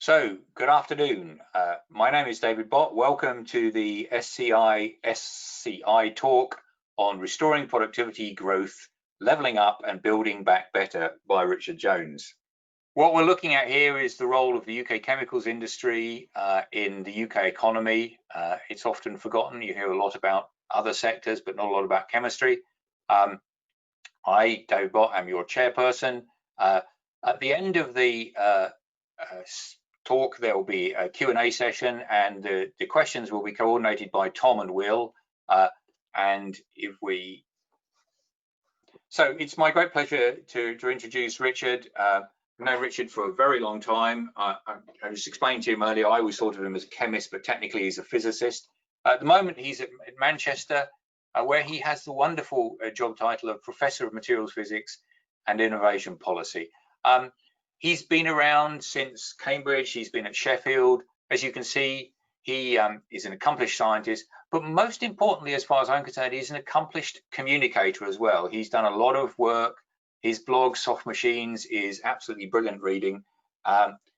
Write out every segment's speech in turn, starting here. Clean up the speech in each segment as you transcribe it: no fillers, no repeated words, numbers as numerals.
So, good afternoon. My name is David Bott. Welcome to the SCI talk on restoring productivity growth, levelling up and building back better by Richard Jones. What we're looking at here is the role of the UK chemicals industry in the UK economy. It's often forgotten. You hear a lot about other sectors, but not a lot about chemistry. I, David Bott, am your chairperson. At the end of the talk, there will be a Q&A session, and the questions will be coordinated by Tom and Will. So it's my great pleasure to introduce Richard. I've known Richard for a very long time. I just explained to him earlier, I always thought of him as a chemist, but technically he's a physicist. At the moment, he's at Manchester, where he has the wonderful job title of Professor of Materials Physics and Innovation Policy. He's been around since Cambridge. He's been at Sheffield. As you can see, he is an accomplished scientist, but most importantly, as far as I'm concerned, he's an accomplished communicator as well. He's done a lot of work. His blog, Soft Machines, is absolutely brilliant reading.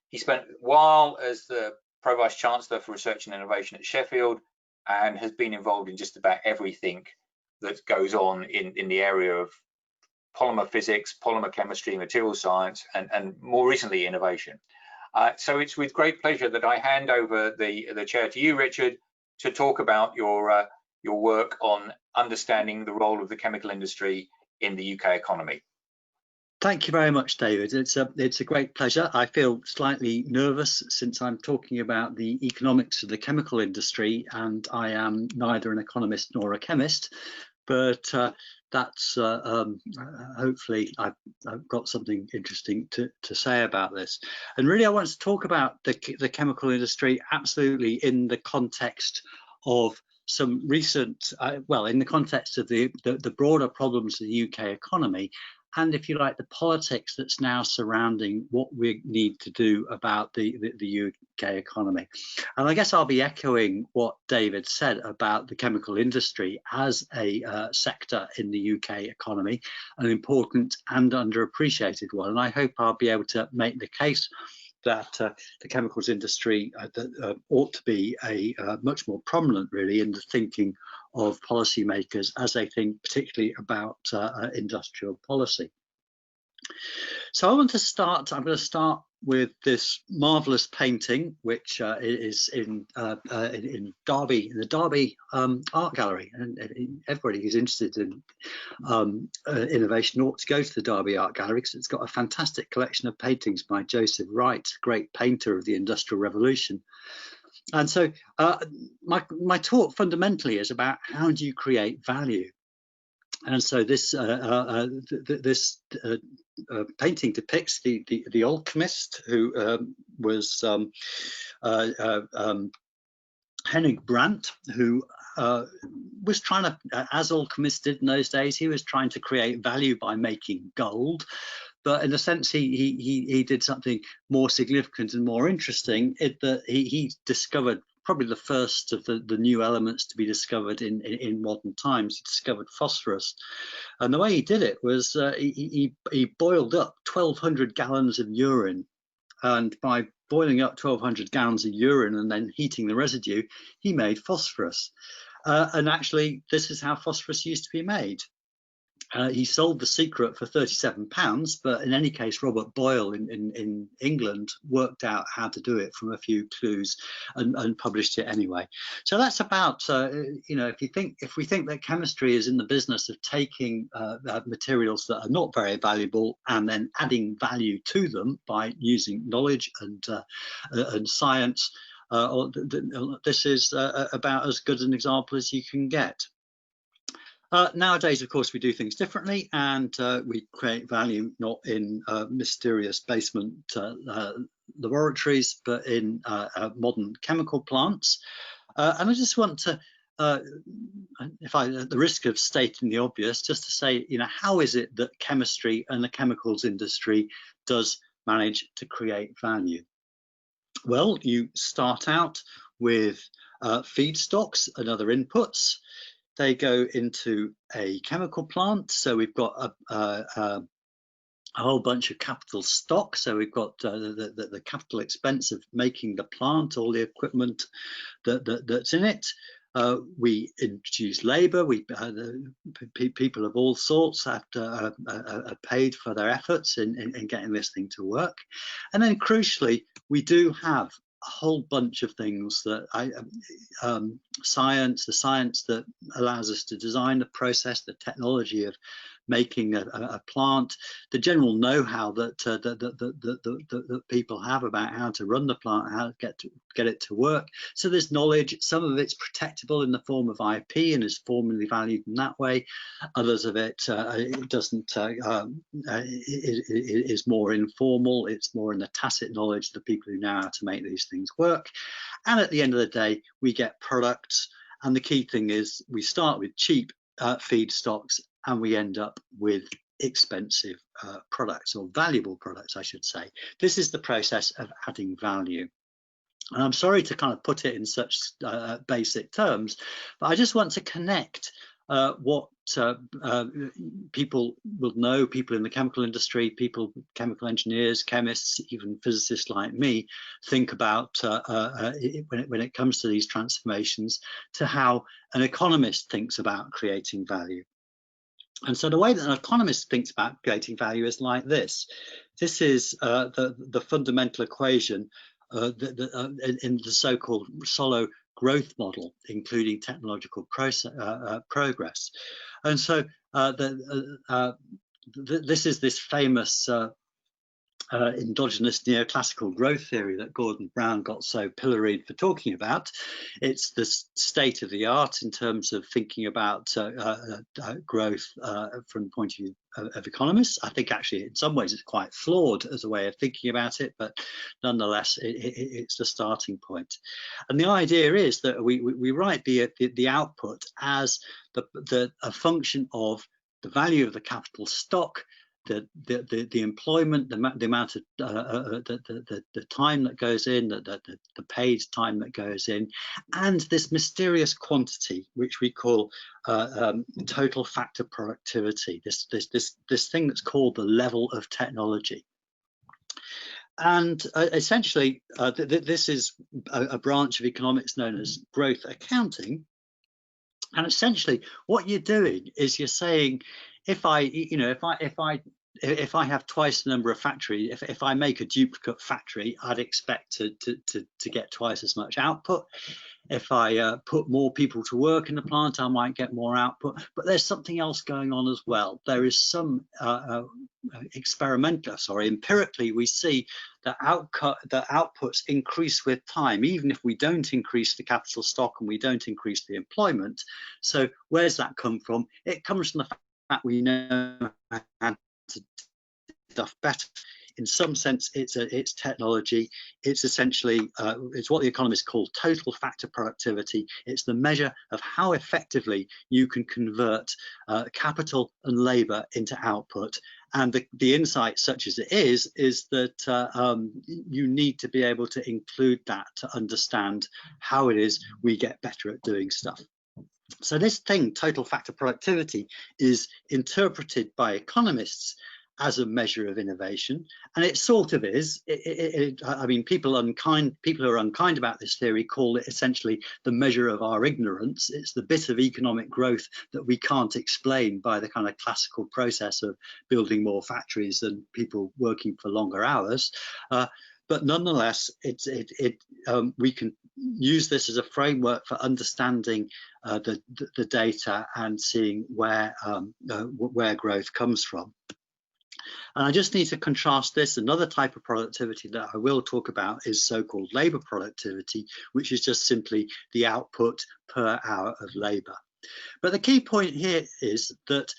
He spent a while as the Pro Vice Chancellor for Research and Innovation at Sheffield and has been involved in just about everything that goes on in the area of polymer physics, polymer chemistry, material science, and more recently, innovation. So it's with great pleasure that I hand over the chair to you, Richard, to talk about your work on understanding the role of the chemical industry in the UK economy. Thank you very much, David. It's a great pleasure. I feel slightly nervous since I'm talking about the economics of the chemical industry, and I am neither an economist nor a chemist. But that's hopefully I've got something interesting to say about this. And really, I want to talk about the chemical industry absolutely in the context of some recent, in the context of the broader problems of the UK economy, and if you like, the politics that's now surrounding what we need to do about the UK economy. And I guess I'll be echoing what David said about the chemical industry as a sector in the UK economy, an important and underappreciated one. And I hope I'll be able to make the case that the chemicals industry ought to be much more prominent, really, in the thinking of policymakers as they think particularly about industrial policy. So I'm going to start with this marvelous painting, which is in Derby, in the Derby Art Gallery, and everybody who's interested in innovation ought to go to the Derby Art Gallery because it's got a fantastic collection of paintings by Joseph Wright, great painter of the Industrial Revolution. And so my talk fundamentally is about how do you create value. And so this painting depicts the alchemist who was Hennig Brandt, who was trying to, as alchemists did in those days, he was trying to create value by making gold. But in a sense, he did something more significant and more interesting, in that he discovered probably the first of the new elements to be discovered in modern times. He discovered phosphorus. And the way he did it was he boiled up 1,200 gallons of urine. And by boiling up 1,200 gallons of urine and then heating the residue, he made phosphorus. And actually, this is how phosphorus used to be made. He sold the secret for £37, but in any case, Robert Boyle in England worked out how to do it from a few clues and published it anyway. So that's about, if we think that chemistry is in the business of taking materials that are not very valuable and then adding value to them by using knowledge and science, this is about as good an example as you can get. Nowadays, of course, we do things differently, and we create value not in mysterious basement laboratories, but in modern chemical plants. And I just want to, at the risk of stating the obvious, just to say, how is it that chemistry and the chemicals industry does manage to create value? Well, you start out with feedstocks and other inputs. They go into a chemical plant. So we've got a whole bunch of capital stock. So we've got the capital expense of making the plant, all the equipment that's in it. We introduce labour. People of all sorts are paid for their efforts in getting this thing to work. And then crucially, we do have a whole bunch of things that the science that allows us to design the process, the technology of making a plant, the general know-how that people have about how to run the plant, how to get it to work. So there's knowledge. Some of it's protectable in the form of IP and is formally valued in that way. Others of it is more informal. It's more in the tacit knowledge of the people who know how to make these things work. And at the end of the day, we get products. And the key thing is we start with cheap feedstocks and we end up with expensive products, or valuable products, I should say. This is the process of adding value. And I'm sorry to kind of put it in such basic terms, but I just want to connect what people will know, people in the chemical industry, chemical engineers, chemists, even physicists like me, think about when it comes to these transformations, to how an economist thinks about creating value. And so the way that an economist thinks about creating value is like this. This is the fundamental equation in the so-called Solow growth model, including technological progress. And so this is this famous endogenous neoclassical growth theory that Gordon Brown got so pilloried for talking about. It's the state of the art in terms of thinking about growth from the point of view of economists. I think actually in some ways it's quite flawed as a way of thinking about it, but nonetheless it's the starting point. And the idea is that we write the output as a function of the value of the capital stock, the employment, the amount of the time that goes in, the paid time that goes in, and this mysterious quantity which we call total factor productivity. This thing that's called the level of technology. And essentially, this is a branch of economics known as growth accounting. And essentially, what you're doing is you're saying, if I have twice the number of factories, if I make a duplicate factory, I'd expect to get twice as much output. If I put more people to work in the plant, I might get more output. But there's something else going on as well. There is some empirically, we see that outputs increase with time, even if we don't increase the capital stock and we don't increase the employment. So where's that come from? It comes from the fact we know how to do stuff better. In some sense, it's technology. It's essentially it's what the economists call total factor productivity. It's the measure of how effectively you can convert capital and labor into output. And the insight, such as it is that you need to be able to include that to understand how it is we get better at doing stuff. So this thing, total factor productivity, is interpreted by economists as a measure of innovation, and it sort of is. I mean, people who are unkind about this theory call it essentially the measure of our ignorance. It's the bit of economic growth that we can't explain by the kind of classical process of building more factories and people working for longer hours. But nonetheless, we can use this as a framework for understanding the data and seeing where growth comes from. And I just need to contrast this. Another type of productivity that I will talk about is so-called labor productivity, which is just simply the output per hour of labor. But the key point here is that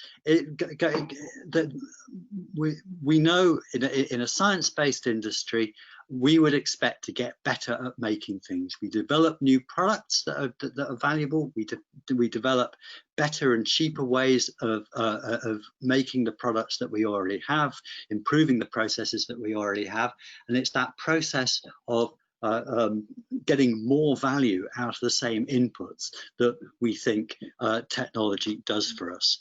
we know in a science-based industry, we would expect to get better at making things. We develop new products that are valuable. We develop better and cheaper ways of making the products that we already have, improving the processes that we already have. And it's that process of getting more value out of the same inputs that we think technology does for us.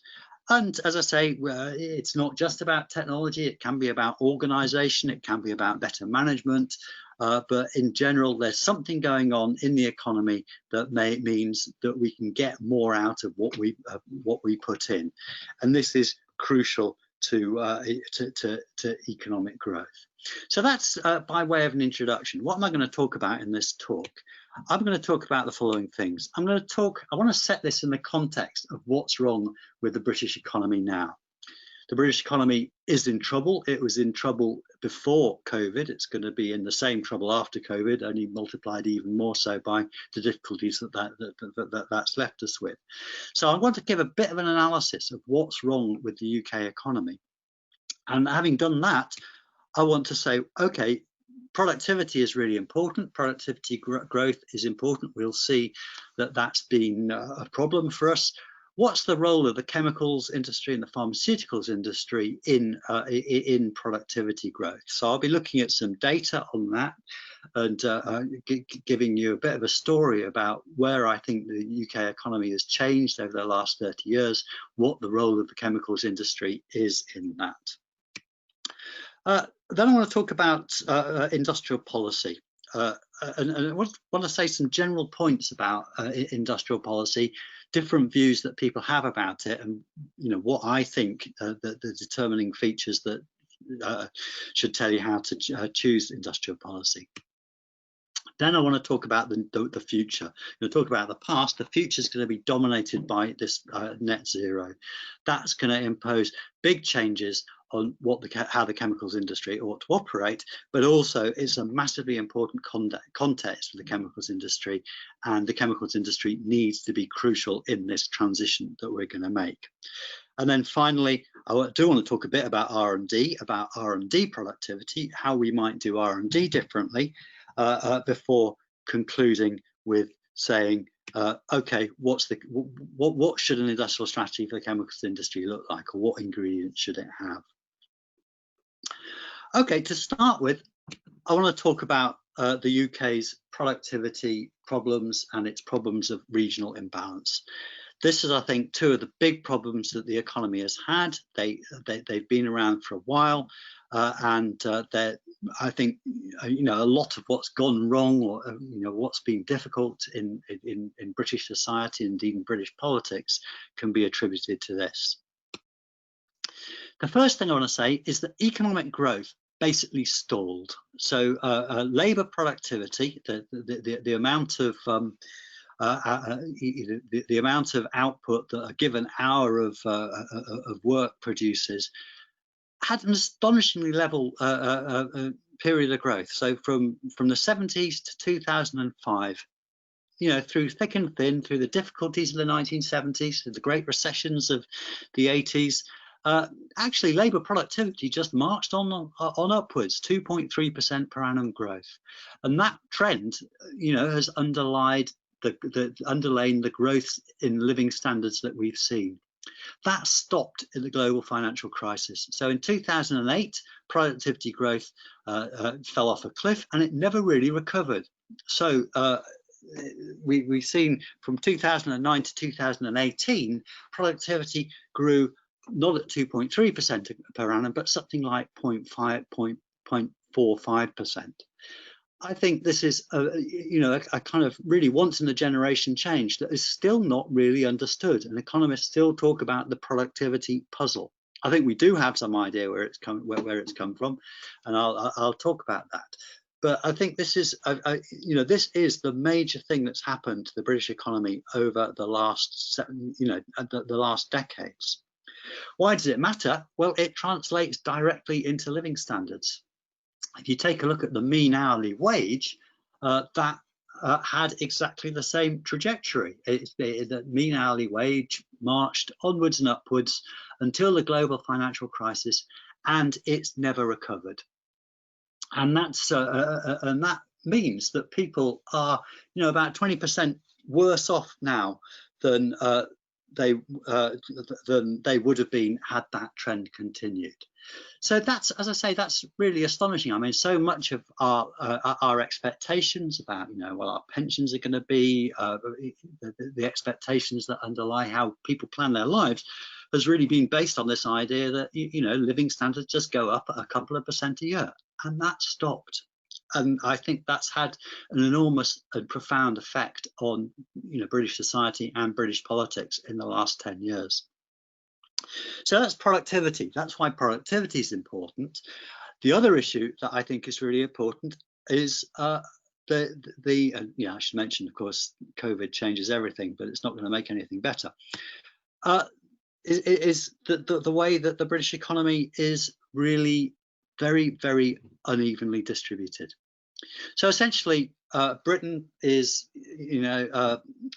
And as I say, it's not just about technology. It can be about organization. It can be about better management. But in general, there's something going on in the economy that means that we can get more out of what we put in. And this is crucial to economic growth. So that's by way of an introduction. What am I going to talk about in this talk? I'm going to talk about the following things. I want to set this in the context of what's wrong with the British economy now. The British economy is in trouble. It was in trouble before COVID. It's going to be in the same trouble after COVID, only multiplied even more so by the difficulties that's left us with. So I want to give a bit of an analysis of what's wrong with the UK economy. And having done that, I want to say, okay, productivity is really important. Productivity growth is important. We'll see that that's been a problem for us. What's the role of the chemicals industry and the pharmaceuticals industry in productivity growth? So I'll be looking at some data on that and giving you a bit of a story about where I think the UK economy has changed over the last 30 years, what the role of the chemicals industry is in that. Then I want to talk about industrial policy. And I want to say some general points about industrial policy, different views that people have about it, and what I think the determining features that should tell you how to choose industrial policy. Then I want to talk about the future. I'm going to talk about the past. The future is going to be dominated by this net zero. That's going to impose big changes on how the chemicals industry ought to operate, but also it's a massively important context for the chemicals industry, and the chemicals industry needs to be crucial in this transition that we're going to make. And then finally, I do want to talk a bit about R&D, productivity, how we might do R&D differently, before concluding with saying, okay, what should an industrial strategy for the chemicals industry look like, or what ingredients should it have? Okay, to start with, I want to talk about the UK's productivity problems and its problems of regional imbalance. This is, I think, two of the big problems that the economy has had. They've been around for a while, and I think a lot of what's gone wrong, or what's been difficult in British society and indeed in British politics, can be attributed to this. The first thing I want to say is that economic growth basically stalled. So labour productivity, the amount of the amount of output that a given hour of work produces, had an astonishingly level period of growth. So from the 70s to 2005, through thick and thin, through the difficulties of the 1970s, through the great recessions of the 80s, actually labour productivity just marched on upwards, 2.3% per annum growth, and that trend, has underlain the growth in living standards that we've seen. That stopped in the global financial crisis. So in 2008, productivity growth fell off a cliff, and it never really recovered. So we've seen from 2009 to 2018, productivity grew not at 2.3% per annum, but something like 0.45%. I think this is a kind of really once in a generation change that is still not really understood, and economists still talk about the productivity puzzle. I think we do have some idea where it's come from, and I'll talk about that. But I think this is this is the major thing that's happened to the British economy over the last the last decades. Why does it matter? Well, it translates directly into living standards. If you take a look at the mean hourly wage, that had exactly the same trajectory. The mean hourly wage marched onwards and upwards until the global financial crisis, and it's never recovered. And that means that people are, about 20% worse off now than they would have been had that trend continued. So that's, as I say, that's really astonishing. I mean, so much of our expectations about, what our pensions are going to be, the expectations that underlie how people plan their lives, has really been based on this idea that, living standards just go up a couple of % a year, and that stopped. And I think that's had an enormous and profound effect on, British society and British politics in the last 10 years. So that's productivity. That's why productivity is important. The other issue that I think is really important is I should mention, of course, COVID changes everything, but it's not going to make anything better. Is the way that the British economy is really very, very unevenly distributed. So essentially, Britain is,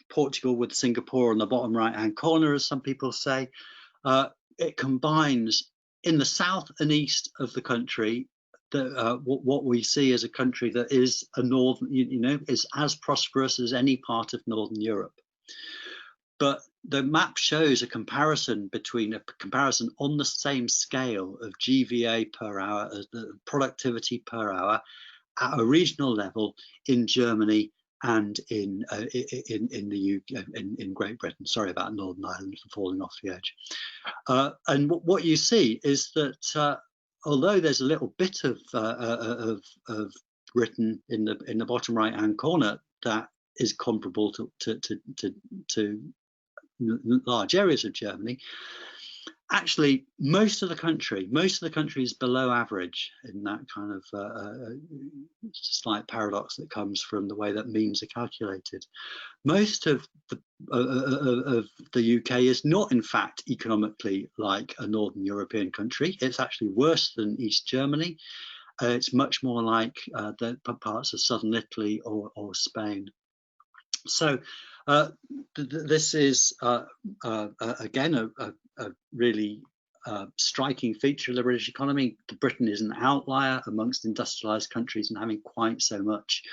Portugal with Singapore on the bottom right-hand corner, as some people say. It combines in the south and east of the country what we see as a country that is a northern, is as prosperous as any part of Northern Europe. But the map shows a comparison on the same scale of GVA per hour, the productivity per hour, at a regional level in Germany and in the UK, in Great Britain. Sorry about Northern Ireland for falling off the edge. And what you see is that although there's a little bit of Britain in the bottom right-hand corner that is comparable to large areas of Germany, actually most of the country is below average, in that kind of slight paradox that comes from the way that means are calculated. Most of the UK is not, in fact, economically like a Northern European country. It's actually worse than East Germany. It's much more like the parts of southern Italy or Spain. So this is again a really striking feature of the British economy. Britain is an outlier amongst industrialised countries and having quite so much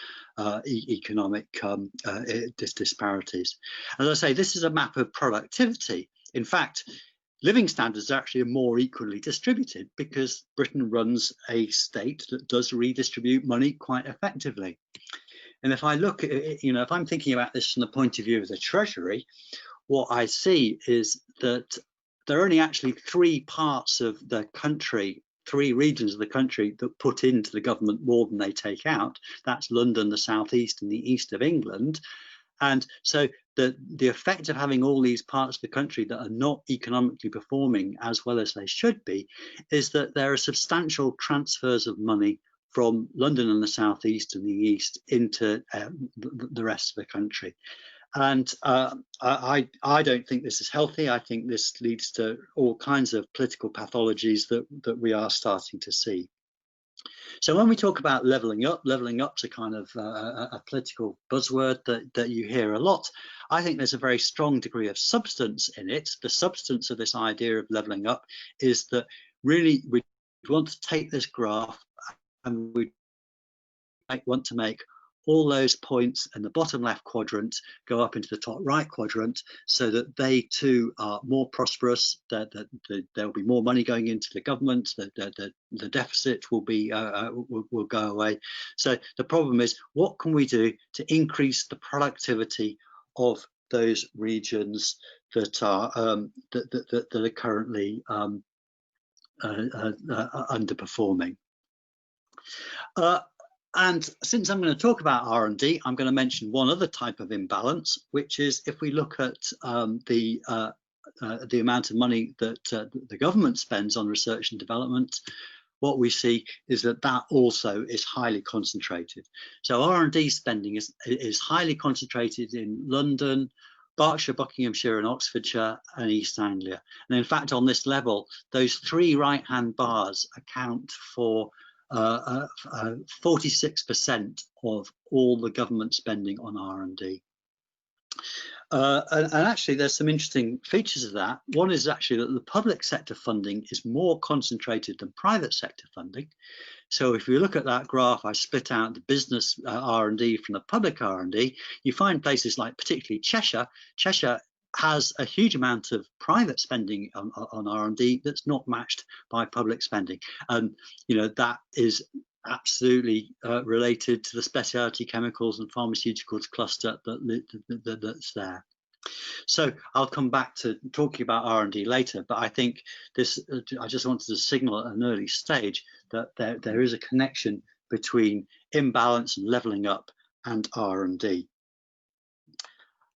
economic disparities. As I say, this is a map of productivity. In fact, living standards are actually more equally distributed because Britain runs a state that does redistribute money quite effectively. And if I look at it, if I'm thinking about this from the point of view of the Treasury, what I see is that there are only actually three parts of the country, three regions of the country that put into the government more than they take out. That's London, the southeast, and the east of England. And so the effect of having all these parts of the country that are not economically performing as well as they should be is that there are substantial transfers of money from London and the southeast and the east into the rest of the country. And I don't think this is healthy. I think this leads to all kinds of political pathologies that we are starting to see. So when we talk about levelling up's a kind of a political buzzword that you hear a lot. I think there's a very strong degree of substance in it. The substance of this idea of levelling up is that really we want to take this graph and we want to make all those points in the bottom left quadrant go up into the top right quadrant so that they too are more prosperous, that there will be more money going into the government, that the deficit will go away. So the problem is, what can we do to increase the productivity of those regions that are currently underperforming? And since I'm going to talk about R&D, I'm going to mention one other type of imbalance, which is if we look at the amount of money that the government spends on research and development, what we see is that also is highly concentrated. So R&D spending is highly concentrated in London, Berkshire, Buckinghamshire and Oxfordshire and East Anglia. And in fact, on this level, those three right-hand bars account for 46% of all the government spending on R&D. And actually, there's some interesting features of that. One is actually that the public sector funding is more concentrated than private sector funding. So if you look at that graph, I split out the business R&D from the public R&D, you find places like particularly Cheshire. Cheshire has a huge amount of private spending on R&D that's not matched by public spending. And, that is absolutely related to the specialty chemicals and pharmaceuticals cluster that's there. So I'll come back to talking about R&D later, but I think this, I just wanted to signal at an early stage that there is a connection between imbalance and levelling up and R&D.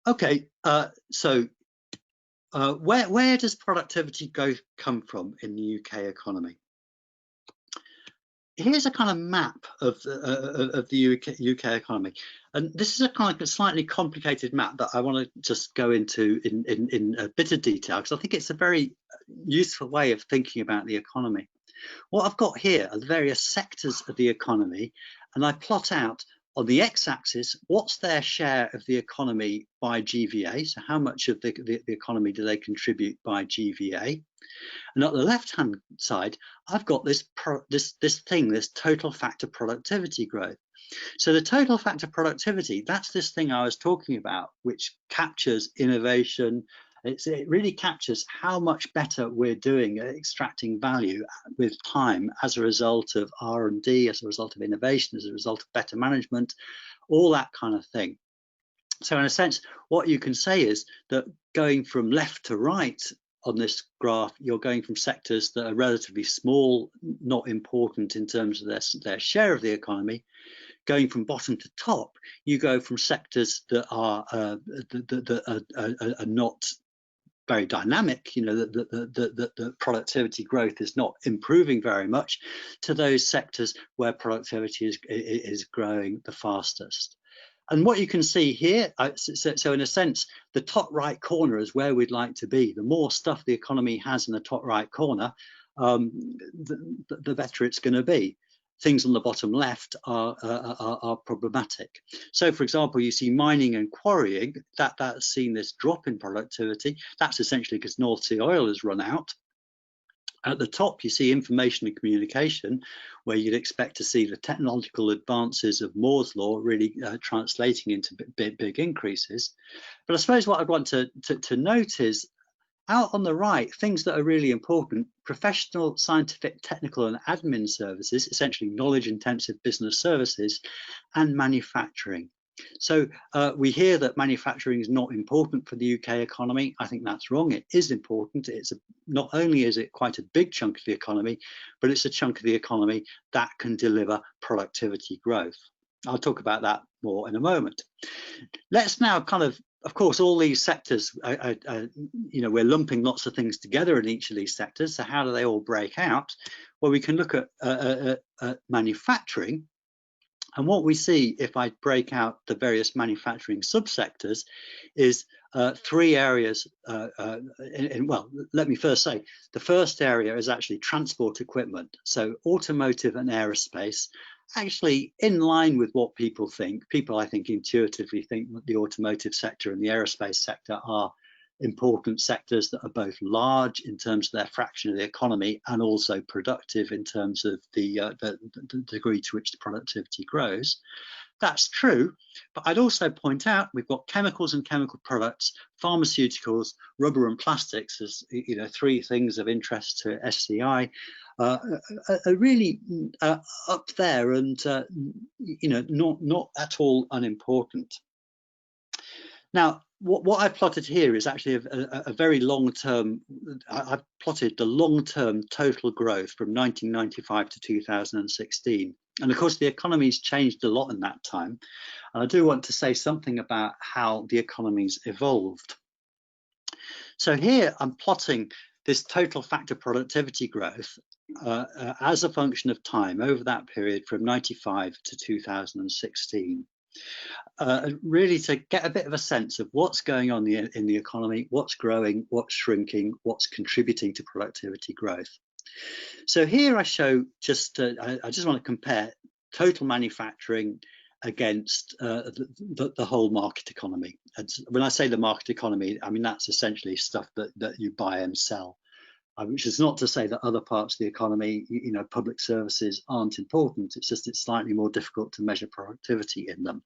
Okay, where does productivity growth come from in the UK economy? Here's a kind of map of the UK economy, and this is a kind of slightly complicated map that I want to just go into in a bit of detail, because I think it's a very useful way of thinking about the economy. What I've got here are the various sectors of the economy, and I plot out on the x-axis what's their share of the economy by GVA, so how much of the economy do they contribute by GVA. And at the left-hand side, I've got this total factor productivity growth. So the total factor productivity, that's this thing I was talking about, which captures innovation. It really captures how much better we're doing at extracting value with time as a result of R&D, as a result of innovation, as a result of better management, all that kind of thing. So in a sense, what you can say is that going from left to right on this graph, you're going from sectors that are relatively small, not important in terms of their share of the economy. Going from bottom to top, you go from sectors that are not very dynamic, you know, the productivity growth is not improving very much, to those sectors where productivity is growing the fastest. And what you can see here, so in a sense, the top right corner is where we'd like to be. The more stuff the economy has in the top right corner, the better it's going to be. Things on the bottom left are problematic. So, for example, you see mining and quarrying, that's seen this drop in productivity. That's essentially because North Sea oil has run out. At the top, you see information and communication, where you'd expect to see the technological advances of Moore's law really translating into big increases. But I suppose what I want to note is, out on the right, things that are really important: professional, scientific, technical and admin services, essentially knowledge-intensive business services, and manufacturing. So we hear that manufacturing is not important for the UK economy. I think that's wrong. It is important. Not only is it quite a big chunk of the economy, but it's a chunk of the economy that can deliver productivity growth. I'll talk about that more in a moment. Let's now of course, all these sectors, you know, we're lumping lots of things together in each of these sectors. So how do they all break out? Well, we can look at manufacturing. And what we see, if I break out the various manufacturing subsectors, is three areas. Well, let me first say, the first area is actually transport equipment. So automotive and aerospace, actually in line with what people think. People, I think, intuitively think that the automotive sector and the aerospace sector are important sectors that are both large in terms of their fraction of the economy and also productive in terms of the degree to which the productivity grows. That's true, but I'd also point out we've got chemicals and chemical products, pharmaceuticals, rubber and plastics as, you know, three things of interest to SCI, are really up there and you know, not at all unimportant. Now, what I've plotted here is actually a very long-term. I've plotted the long-term total growth from 1995 to 2016. And of course, the economy's changed a lot in that time. And I do want to say something about how the economy's evolved. So here I'm plotting this total factor productivity growth as a function of time over that period from 95 to 2016. Really to get a bit of a sense of what's going on in the economy, what's growing, what's shrinking, what's contributing to productivity growth. So here I show just, I just want to compare total manufacturing against the whole market economy. And when I say the market economy, I mean that's essentially stuff that you buy and sell. Which is not to say that other parts of the economy, you know, public services aren't important. It's just it's slightly more difficult to measure productivity in them.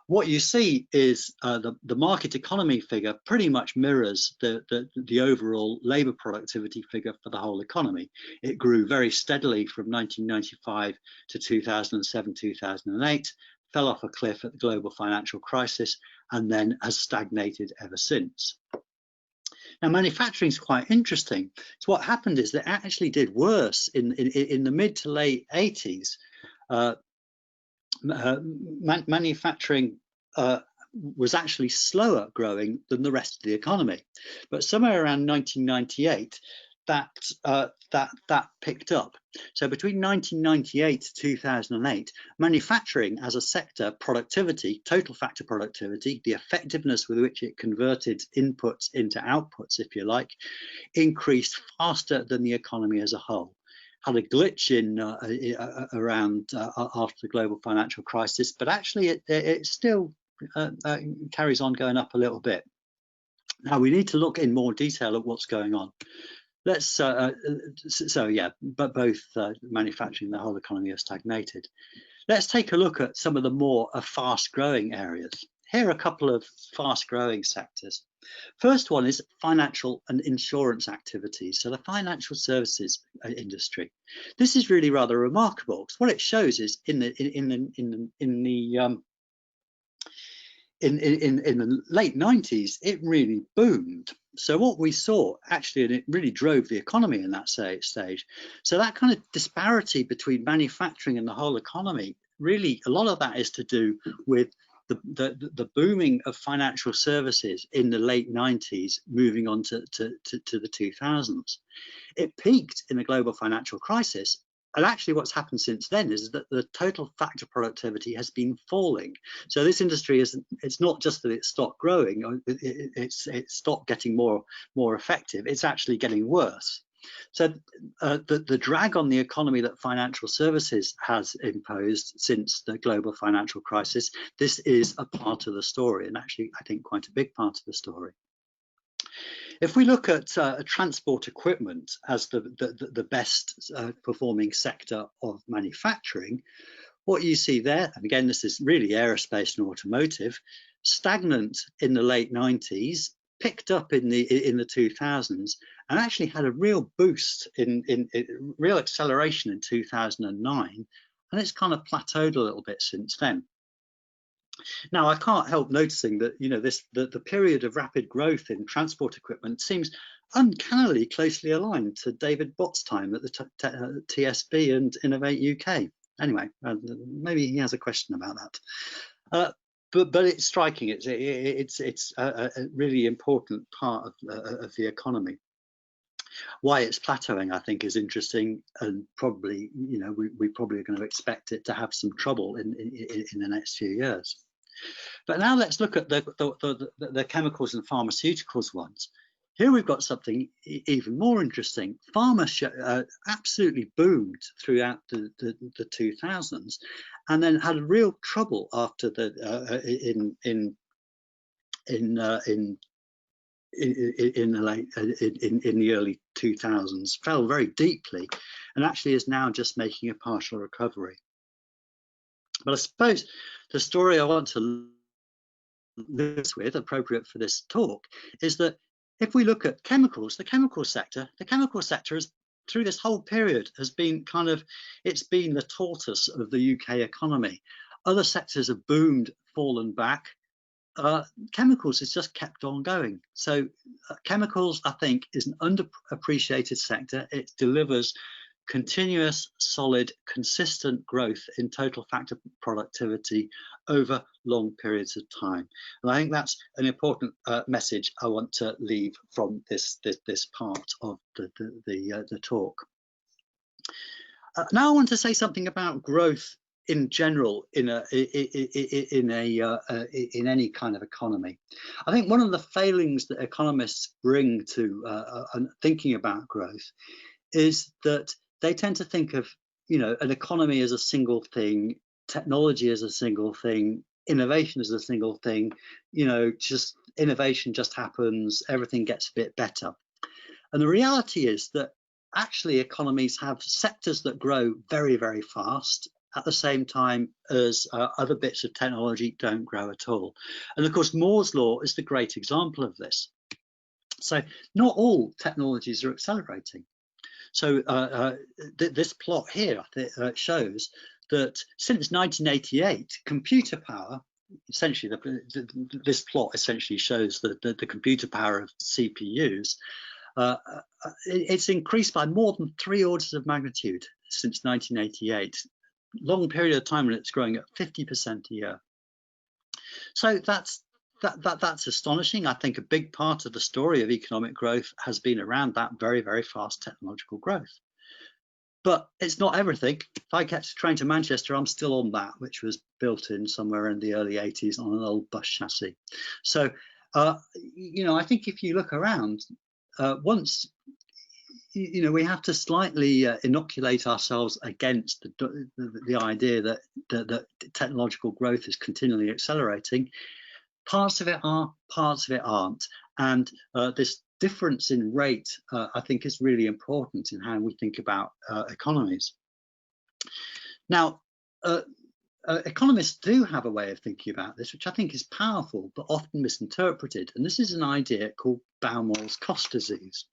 What you see is the market economy figure pretty much mirrors the overall labour productivity figure for the whole economy. It grew very steadily from 1995 to 2007, 2008, fell off a cliff at the global financial crisis, and then has stagnated ever since. Now, manufacturing is quite interesting. So what happened is that it actually did worse in the mid to late 80s. Manufacturing was actually slower growing than the rest of the economy, but somewhere around 1998, that picked up. So between 1998 to 2008, manufacturing as a sector, productivity, total factor productivity, the effectiveness with which it converted inputs into outputs, if you like, increased faster than the economy as a whole. Had a glitch in around after the global financial crisis, but actually it still carries on going up a little bit. Now we need to look in more detail at what's going on. Let's so yeah, but both manufacturing and the whole economy are stagnated. Let's take a look at some of the more fast-growing areas. Here are a couple of fast-growing sectors. First one is financial and insurance activities, so the financial services industry. This is really rather remarkable because what it shows is in the late 90s, it really boomed. So what we saw actually, and it really drove the economy in that stage. So that kind of disparity between manufacturing and the whole economy, really a lot of that is to do with the booming of financial services in the late 90s, moving on to the 2000s. It peaked in the global financial crisis. And actually what's happened since then is that the total factor productivity has been falling. So this industry it's not just that it stopped growing, it stopped getting more effective, it's actually getting worse. So the drag on the economy that financial services has imposed since the global financial crisis, this is a part of the story, and actually I think quite a big part of the story. If we look at transport equipment as the best performing sector of manufacturing, what you see there, and again this is really aerospace and automotive, stagnant in the late 90s, picked up in the 2000s, and actually had a real boost in real acceleration in 2009, and it's kind of plateaued a little bit since then. Now, I can't help noticing that, you know, the period of rapid growth in transport equipment seems uncannily closely aligned to David Bott's time at the TSB and Innovate UK. Anyway, maybe he has a question about that. But it's striking. It's a really important part of the economy. Why it's plateauing, I think, is interesting, and probably, you know, we probably are going to expect it to have some trouble in the next few years. But now let's look at the chemicals and pharmaceuticals ones. Here we've got something even more interesting. Pharma absolutely boomed throughout the 2000s, and then had real trouble after in the early 2000s, fell very deeply, and actually is now just making a partial recovery. But I suppose the story I want to leave with, appropriate for this talk, is that if we look at chemicals, the chemical sector has, through this whole period, has been it's been the tortoise of the UK economy. Other sectors have boomed, fallen back. Chemicals has just kept on going. So chemicals, I think, is an underappreciated sector. It delivers continuous, solid, consistent growth in total factor productivity over long periods of time. And I think that's an important message I want to leave from this part of the talk. Now I want to say something about growth in general in any kind of economy. I think one of the failings that economists bring to thinking about growth is that they tend to think of, you know, an economy as a single thing, technology as a single thing, innovation as a single thing. You know, just innovation just happens, everything gets a bit better. And the reality is that actually economies have sectors that grow very, very fast at the same time as other bits of technology don't grow at all. And of course, Moore's law is the great example of this. So not all technologies are accelerating. So this plot here shows that since 1988, computer power, essentially this plot essentially shows the computer power of CPUs, it's increased by more than 3 orders of magnitude since 1988. Long period of time when it's growing at 50% a year. So that's astonishing. I think a big part of the story of economic growth has been around that very, very fast technological growth. But it's not everything. If I get to train to Manchester, I'm still on that, which was built in somewhere in the early 80s on an old bus chassis. So, you know, I think if you look around, once, you know, we have to slightly inoculate ourselves against the idea that technological growth is continually accelerating. Parts of it are, parts of it aren't. And this difference in rate, I think, is really important in how we think about economies. Now, economists do have a way of thinking about this, which I think is powerful, but often misinterpreted. And this is an idea called Baumol's cost disease.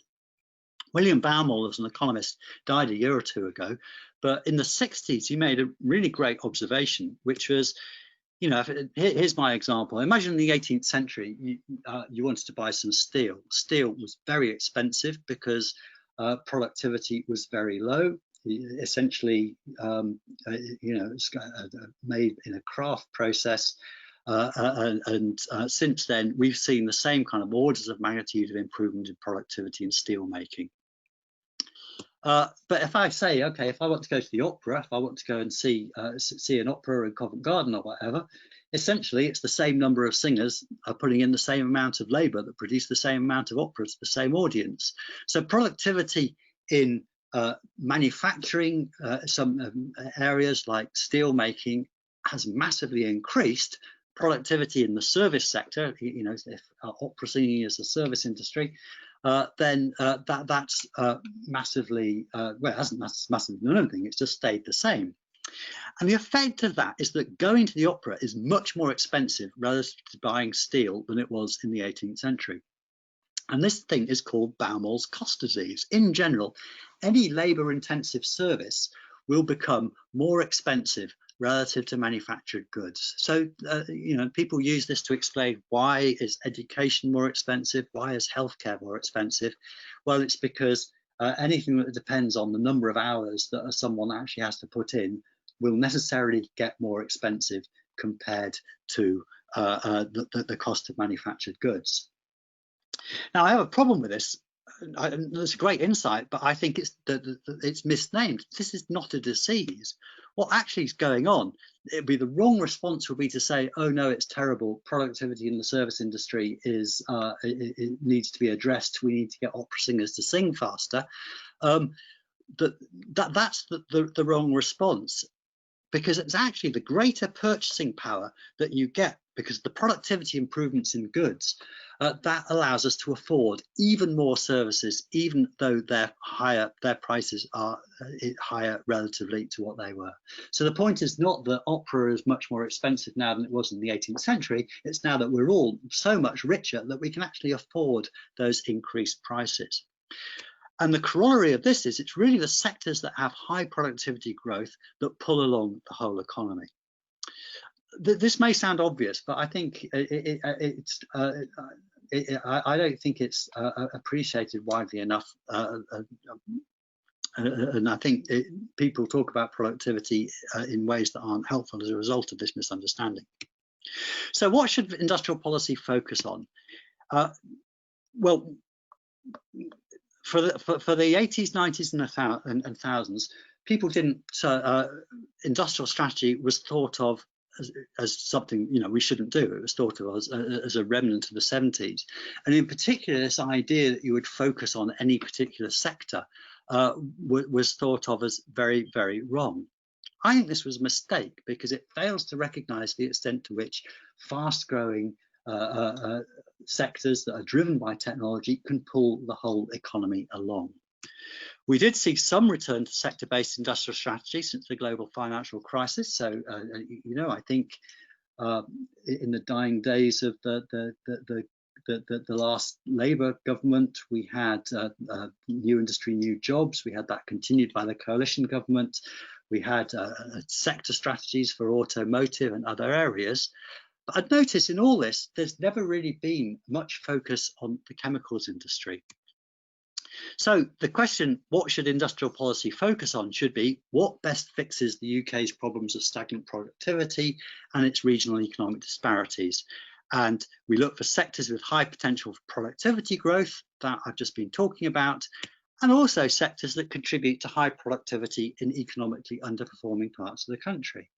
William Baumol, as an economist, died a year or two ago, but in the 60s, he made a really great observation, which was, you know, here's my example. Imagine in the 18th century, you wanted to buy some steel. Steel was very expensive because productivity was very low. Essentially, you know, it's made in a craft process. And since then, we've seen the same kind of orders of magnitude of improvement in productivity in steel making. But if I say, okay, if I want to go to the opera, if I want to go and see an opera in Covent Garden or whatever, essentially it's the same number of singers are putting in the same amount of labour that produce the same amount of opera to the same audience. So productivity in manufacturing, some areas like steel making, has massively increased. Productivity in the service sector, you know, if opera singing is a service industry, then that's massively, well, it hasn't massively done anything, it's just stayed the same. And the effect of that is that going to the opera is much more expensive relative to buying steel than it was in the 18th century. And this thing is called Baumol's cost disease. In general, any labour-intensive service will become more expensive relative to manufactured goods. So, you know, people use this to explain why is education more expensive, why is healthcare more expensive? Well, it's because anything that depends on the number of hours that someone actually has to put in will necessarily get more expensive compared to the cost of manufactured goods. Now, I have a problem with this. There's a great insight, but I think it's misnamed. This is not a disease. What actually is going on, it'd be the wrong response would be to say, oh no, it's terrible. Productivity in the service industry is it needs to be addressed. We need to get opera singers to sing faster. That's the wrong response, because it's actually the greater purchasing power that you get because of the productivity improvements in goods that allows us to afford even more services, even though their prices are higher relatively to what they were. So the point is not that opera is much more expensive now than it was in the 18th century. It's now that we're all so much richer that we can actually afford those increased prices. And the corollary of this is it's really the sectors that have high productivity growth that pull along the whole economy. This may sound obvious, but I think I don't think it's appreciated widely enough. And I think people talk about productivity in ways that aren't helpful as a result of this misunderstanding. So what should industrial policy focus on? Well, for the 80s, 90s, and thousands, people didn't. Industrial strategy was thought of as something, you know, we shouldn't do. It was thought of as a remnant of the 70s, and in particular, this idea that you would focus on any particular sector was thought of as very, very wrong. I think this was a mistake because it fails to recognise the extent to which fast-growing sectors that are driven by technology can pull the whole economy along. We did see some return to sector-based industrial strategy since the global financial crisis. So, you know, I think in the dying days of the last Labour government, we had new industry, new jobs. We had that continued by the coalition government. We had sector strategies for automotive and other areas. But I'd notice in all this, there's never really been much focus on the chemicals industry. So the question, what should industrial policy focus on, should be what best fixes the UK's problems of stagnant productivity and its regional economic disparities. And we look for sectors with high potential for productivity growth that I've just been talking about, and also sectors that contribute to high productivity in economically underperforming parts of the country.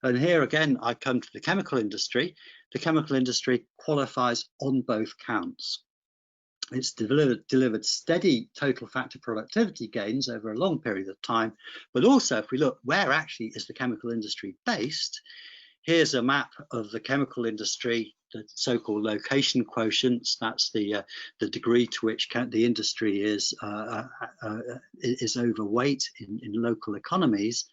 And here again, I come to the chemical industry. The chemical industry qualifies on both counts. It's delivered steady total factor productivity gains over a long period of time. But also, if we look where actually is the chemical industry based, here's a map of the chemical industry, the so-called location quotients. That's the degree to which the industry is overweight in local economies.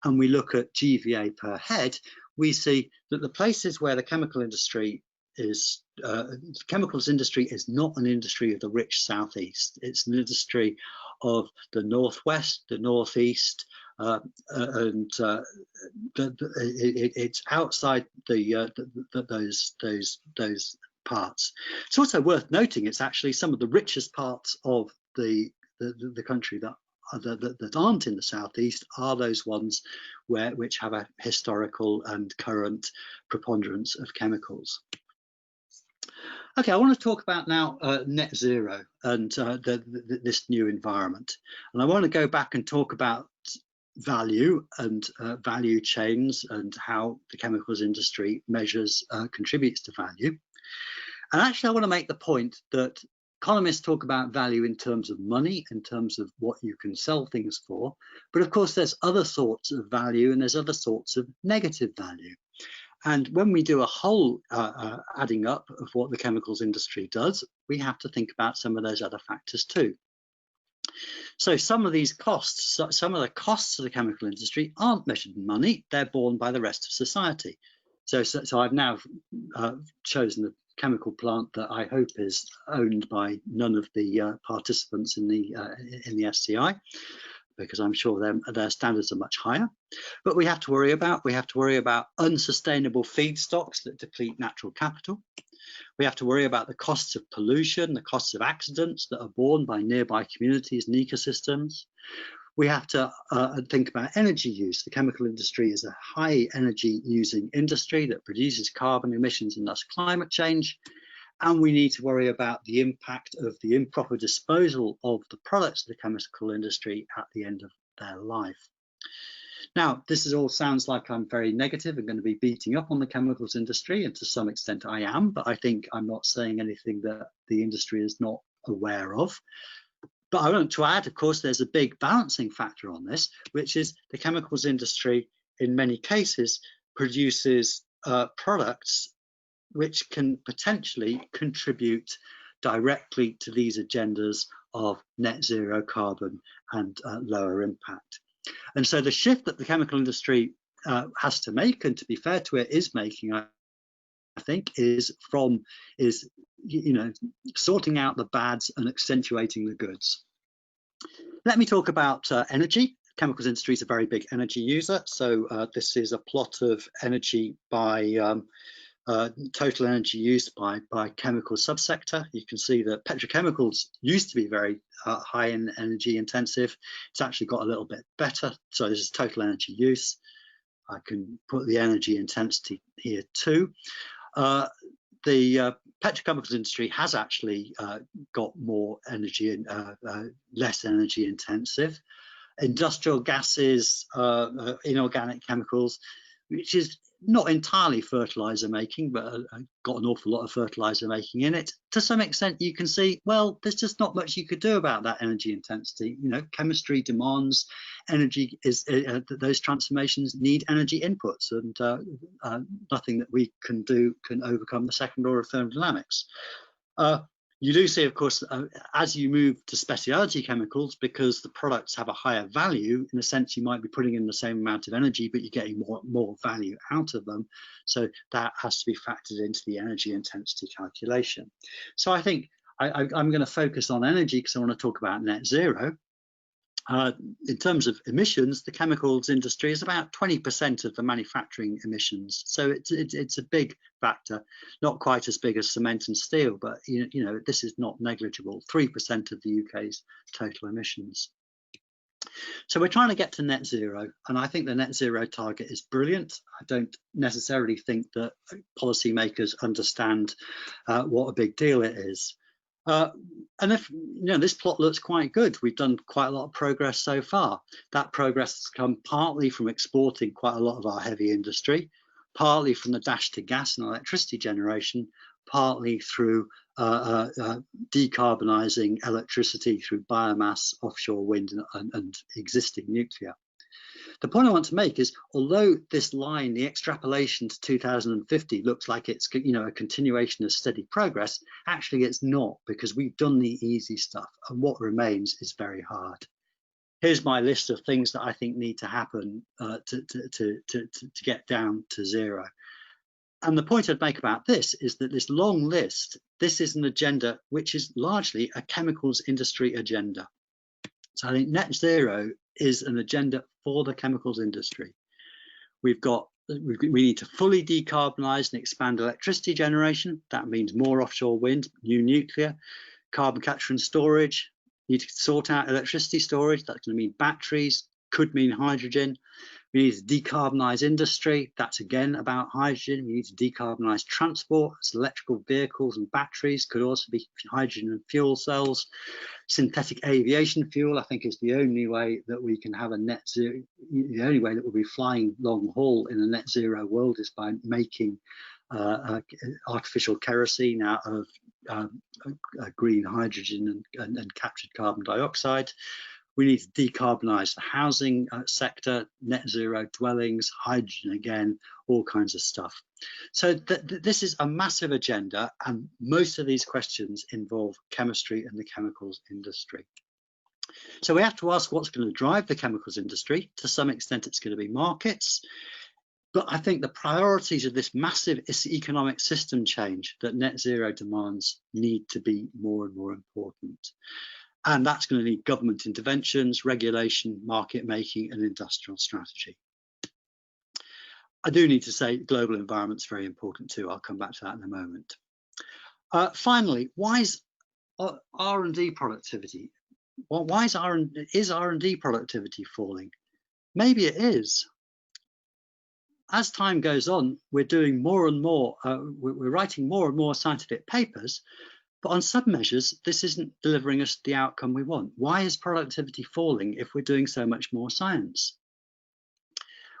And we look at GVA per head, we see that the places where the chemical industry is, the chemicals industry is not an industry of the rich southeast. It's an industry of the northwest, the northeast, and it's outside those parts. It's also worth noting it's actually some of the richest parts of the country that aren't in the southeast are those ones which have a historical and current preponderance of chemicals. Okay, I want to talk about now net zero and this new environment. And I want to go back and talk about value and value chains and how the chemicals industry measures, contributes to value. And actually, I want to make the point that economists talk about value in terms of money, in terms of what you can sell things for. But of course, there's other sorts of value and there's other sorts of negative value. And when we do a whole adding up of what the chemicals industry does, we have to think about some of those other factors too. So some of these costs, some of the costs of the chemical industry aren't measured in money, they're borne by the rest of society. So I've now chosen the chemical plant that I hope is owned by none of the participants in the SCI, because I'm sure their standards are much higher. But we have to worry about unsustainable feedstocks that deplete natural capital. We have to worry about the costs of pollution, the costs of accidents that are borne by nearby communities and ecosystems. We have to think about energy use. The chemical industry is a high energy using industry that produces carbon emissions and thus climate change. And we need to worry about the impact of the improper disposal of the products of the chemical industry at the end of their life. Now, this all sounds like I'm very negative and going to be beating up on the chemicals industry, and to some extent I am, but I think I'm not saying anything that the industry is not aware of. But I want to add, of course, there's a big balancing factor on this, which is the chemicals industry in many cases produces products which can potentially contribute directly to these agendas of net zero carbon and lower impact. And so the shift that the chemical industry has to make, and to be fair to it, is making, I think, is sorting out the bads and accentuating the goods. Let me talk about energy. Chemicals industry is a very big energy user. So this is a plot of energy by total energy used by chemical subsector. You can see that petrochemicals used to be very high in energy intensive. It's actually got a little bit better. So this is total energy use. I can put the energy intensity here too. The petrochemicals industry has actually got more energy and less energy intensive. Industrial gases, inorganic chemicals, which is not entirely fertilizer making, but got an awful lot of fertilizer making in it. To some extent, you can see, well, there's just not much you could do about that energy intensity. You know, chemistry demands energy, those transformations need energy inputs, and nothing that we can do can overcome the second law of thermodynamics. You do see, of course, as you move to specialty chemicals, because the products have a higher value, in a sense, you might be putting in the same amount of energy, but you're getting more value out of them. So that has to be factored into the energy intensity calculation. So I think I'm going to focus on energy because I want to talk about net zero. In terms of emissions, the chemicals industry is about 20% of the manufacturing emissions. So it's a big factor, not quite as big as cement and steel, but this is not negligible, 3% of the UK's total emissions. So we're trying to get to net zero, and I think the net zero target is brilliant. I don't necessarily think that policymakers understand what a big deal it is. And if this plot looks quite good, we've done quite a lot of progress so far. That progress has come partly from exporting quite a lot of our heavy industry, partly from the dash to gas and electricity generation, partly through decarbonising electricity through biomass, offshore wind and existing nuclear. The point I want to make is, although this line, the extrapolation to 2050, looks like it's a continuation of steady progress, actually it's not, because we've done the easy stuff, and what remains is very hard. Here's my list of things that I think need to happen to get down to zero. And the point I'd make about this is that this long list, this is an agenda which is largely a chemicals industry agenda. So I think net zero is an agenda for the chemicals industry. We need to fully decarbonise and expand electricity generation. That means more offshore wind, new nuclear, carbon capture and storage. Need to sort out electricity storage. That's going to mean batteries, could mean hydrogen. We need to decarbonise industry. That's again about hydrogen. We need to decarbonise transport. It's electrical vehicles and batteries, could also be hydrogen and fuel cells. Synthetic aviation fuel, I think, is the only way that we can have a net zero. The only way that we'll be flying long haul in a net zero world is by making artificial kerosene out of green hydrogen and captured carbon dioxide. We need to decarbonise the housing sector, net zero dwellings, hydrogen again, all kinds of stuff. So this is a massive agenda, and most of these questions involve chemistry and the chemicals industry. So we have to ask what's going to drive the chemicals industry. To some extent, it's going to be markets. But I think the priorities of this massive economic system change that net zero demands need to be more and more important. And that's going to need government interventions, regulation, market making, and industrial strategy. I do need to say global environment's very important too. I'll come back to that in a moment. Finally, why is R&D productivity? Well, why is R&D productivity falling? Maybe it is. As time goes on, we're doing more and more, we're writing more and more scientific papers, but on some measures, this isn't delivering us the outcome we want. Why is productivity falling if we're doing so much more science?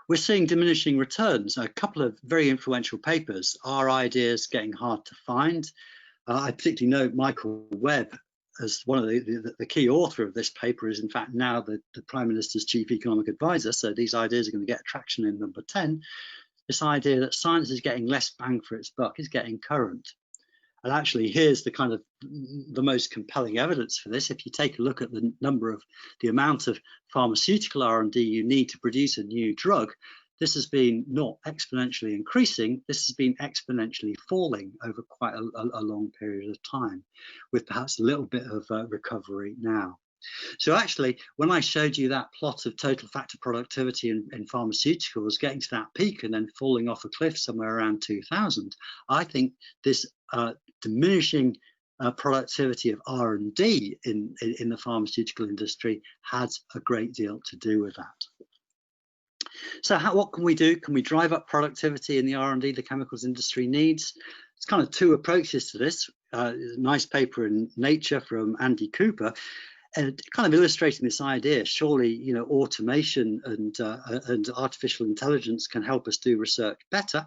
We're seeing diminishing returns. A couple of very influential papers. Are ideas getting hard to find? I particularly know Michael Webb as one of the key author of this paper is in fact now the Prime Minister's chief economic advisor. So these ideas are going to get traction in number 10. This idea that science is getting less bang for its buck is getting current. And actually, here's the most compelling evidence for this. If you take a look at the amount of pharmaceutical R&D you need to produce a new drug, this has been not exponentially increasing, this has been exponentially falling over quite a long period of time, with perhaps a little bit of recovery now. So actually, when I showed you that plot of total factor productivity in pharmaceuticals getting to that peak and then falling off a cliff somewhere around 2000, I think this diminishing productivity of R&D in the pharmaceutical industry has a great deal to do with that. So what can we do? Can we drive up productivity in the R&D the chemicals industry needs? It's kind of two approaches to this. A nice paper in Nature from Andy Cooper, and kind of illustrating this idea. Surely, automation and artificial intelligence can help us do research better.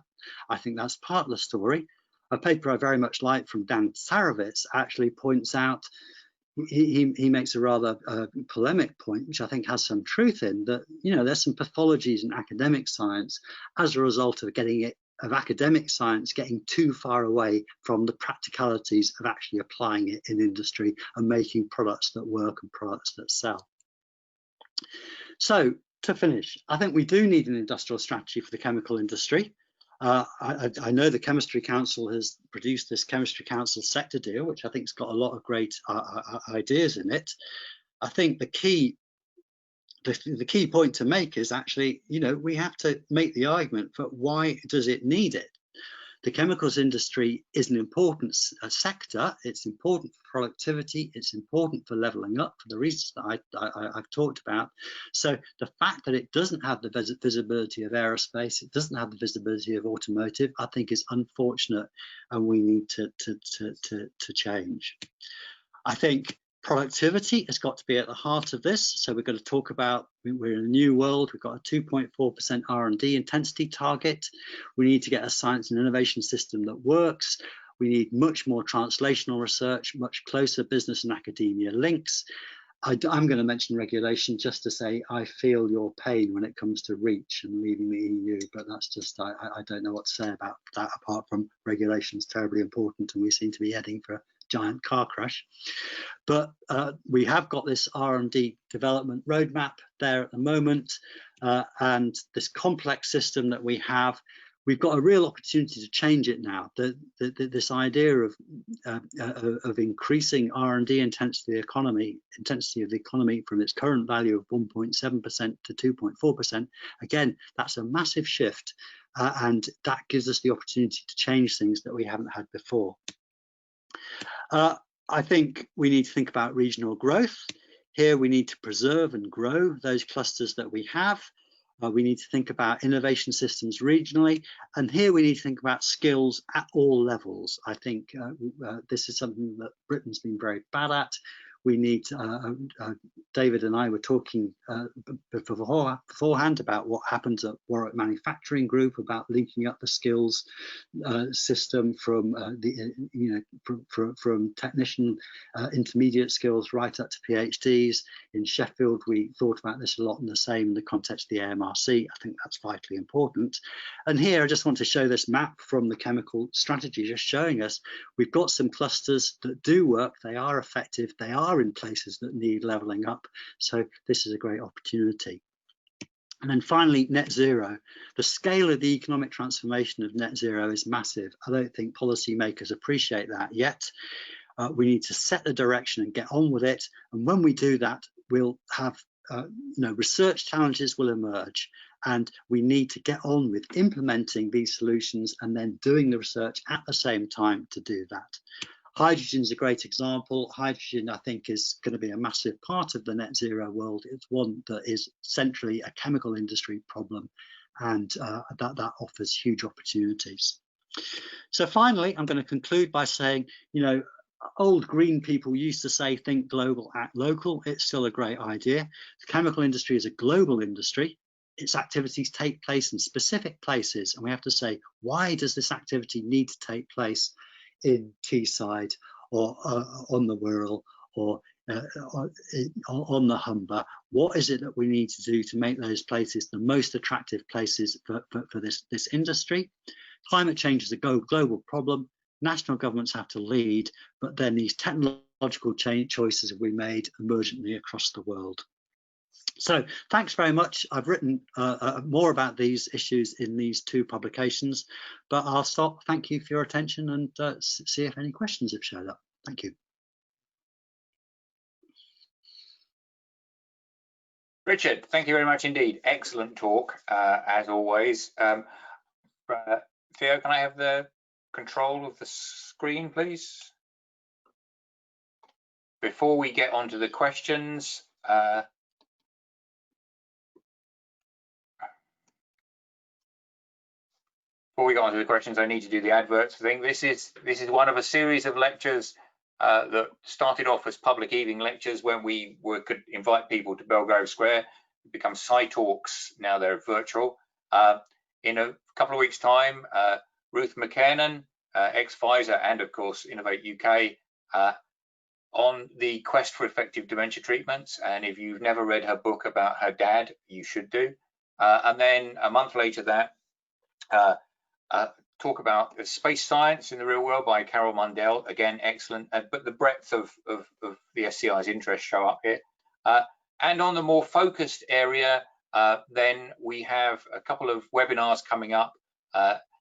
I think that's part of the story. A paper I very much like from Dan Sarowitz actually points out, he makes a rather polemic point, which I think has some truth in, that there's some pathologies in academic science as a result of academic science getting too far away from the practicalities of actually applying it in industry and making products that work and products that sell. So to finish, I think we do need an industrial strategy for the chemical industry. I know the Chemistry Council has produced this Chemistry Council sector deal, which I think has got a lot of great ideas in it. I think the key the key point to make is actually, we have to make the argument for why does it need it. The chemicals industry is an important sector. It's important for productivity. It's important for levelling up for the reasons that I've talked about. So the fact that it doesn't have the visibility of aerospace, it doesn't have the visibility of automotive, I think is unfortunate, and we need to change. I think productivity has got to be at the heart of this. So we're going to talk about, we're in a new world. We've got a 2.4% R&D intensity target. We need to get a science and innovation system that works. We need much more translational research, much closer business and academia links. I'm going to mention regulation just to say I feel your pain when it comes to REACH and leaving the EU, but that's just, I don't know what to say about that apart from regulation is terribly important, and we seem to be heading for a giant car crash. But we have got this R&D development roadmap there at the moment, and this complex system that we have, we've got a real opportunity to change it now. This idea of increasing R&D intensity of the economy from its current value of 1.7% to 2.4%, again, that's a massive shift, and that gives us the opportunity to change things that we haven't had before. I think we need to think about regional growth. Here we need to preserve and grow those clusters that we have. We need to think about innovation systems regionally, and here we need to think about skills at all levels. I think this is something that Britain's been very bad at. We need, David and I were talking beforehand about what happens at Warwick Manufacturing Group, about linking up the skills system from from technician intermediate skills right up to PhDs. In Sheffield, we thought about this a lot in the same in the context of the AMRC. I think that's vitally important. And here I just want to show this map from the chemical strategy, just showing us we've got some clusters that do work, they are effective, they are in places that need levelling up. So this is a great opportunity. And then finally, net zero. The scale of the economic transformation of net zero is massive. I don't think policymakers appreciate that yet. We need to set the direction and get on with it. And when we do that, we'll have research challenges will emerge, and we need to get on with implementing these solutions and then doing the research at the same time to do that. Hydrogen is a great example. Hydrogen, I think, is going to be a massive part of the net zero world. It's one that is centrally a chemical industry problem, and that offers huge opportunities. So finally, I'm going to conclude by saying, old green people used to say, think global, act local. It's still a great idea. The chemical industry is a global industry. Its activities take place in specific places, and we have to say, why does this activity need to take place in Teesside or on the Wirral or on the Humber? What is it that we need to do to make those places the most attractive places for this industry? Climate change is a global problem. National governments have to lead, but then these technological choices will be made emergently across the world. So thanks very much. I've written more about these issues in these two publications, but I'll stop. Thank you for your attention, and see if any questions have showed up. Thank you. Richard, thank you very much indeed. Excellent talk, as always. Theo, can I have the control of the screen, please? Before we get on to the questions, I need to do the adverts. I think this is one of a series of lectures that started off as public evening lectures when we could invite people to Belgrave Square. It become SCItalks, now they're virtual. In a couple of weeks' time, Ruth McKernan, ex-Pfizer, and of course Innovate UK, on the quest for effective dementia treatments. And if you've never read her book about her dad, you should do. And then a month later that, talk about space science in the real world by Carol Mundell, again excellent, but the breadth of the SCI's interest show up here. And on the more focused area, then we have a couple of webinars coming up.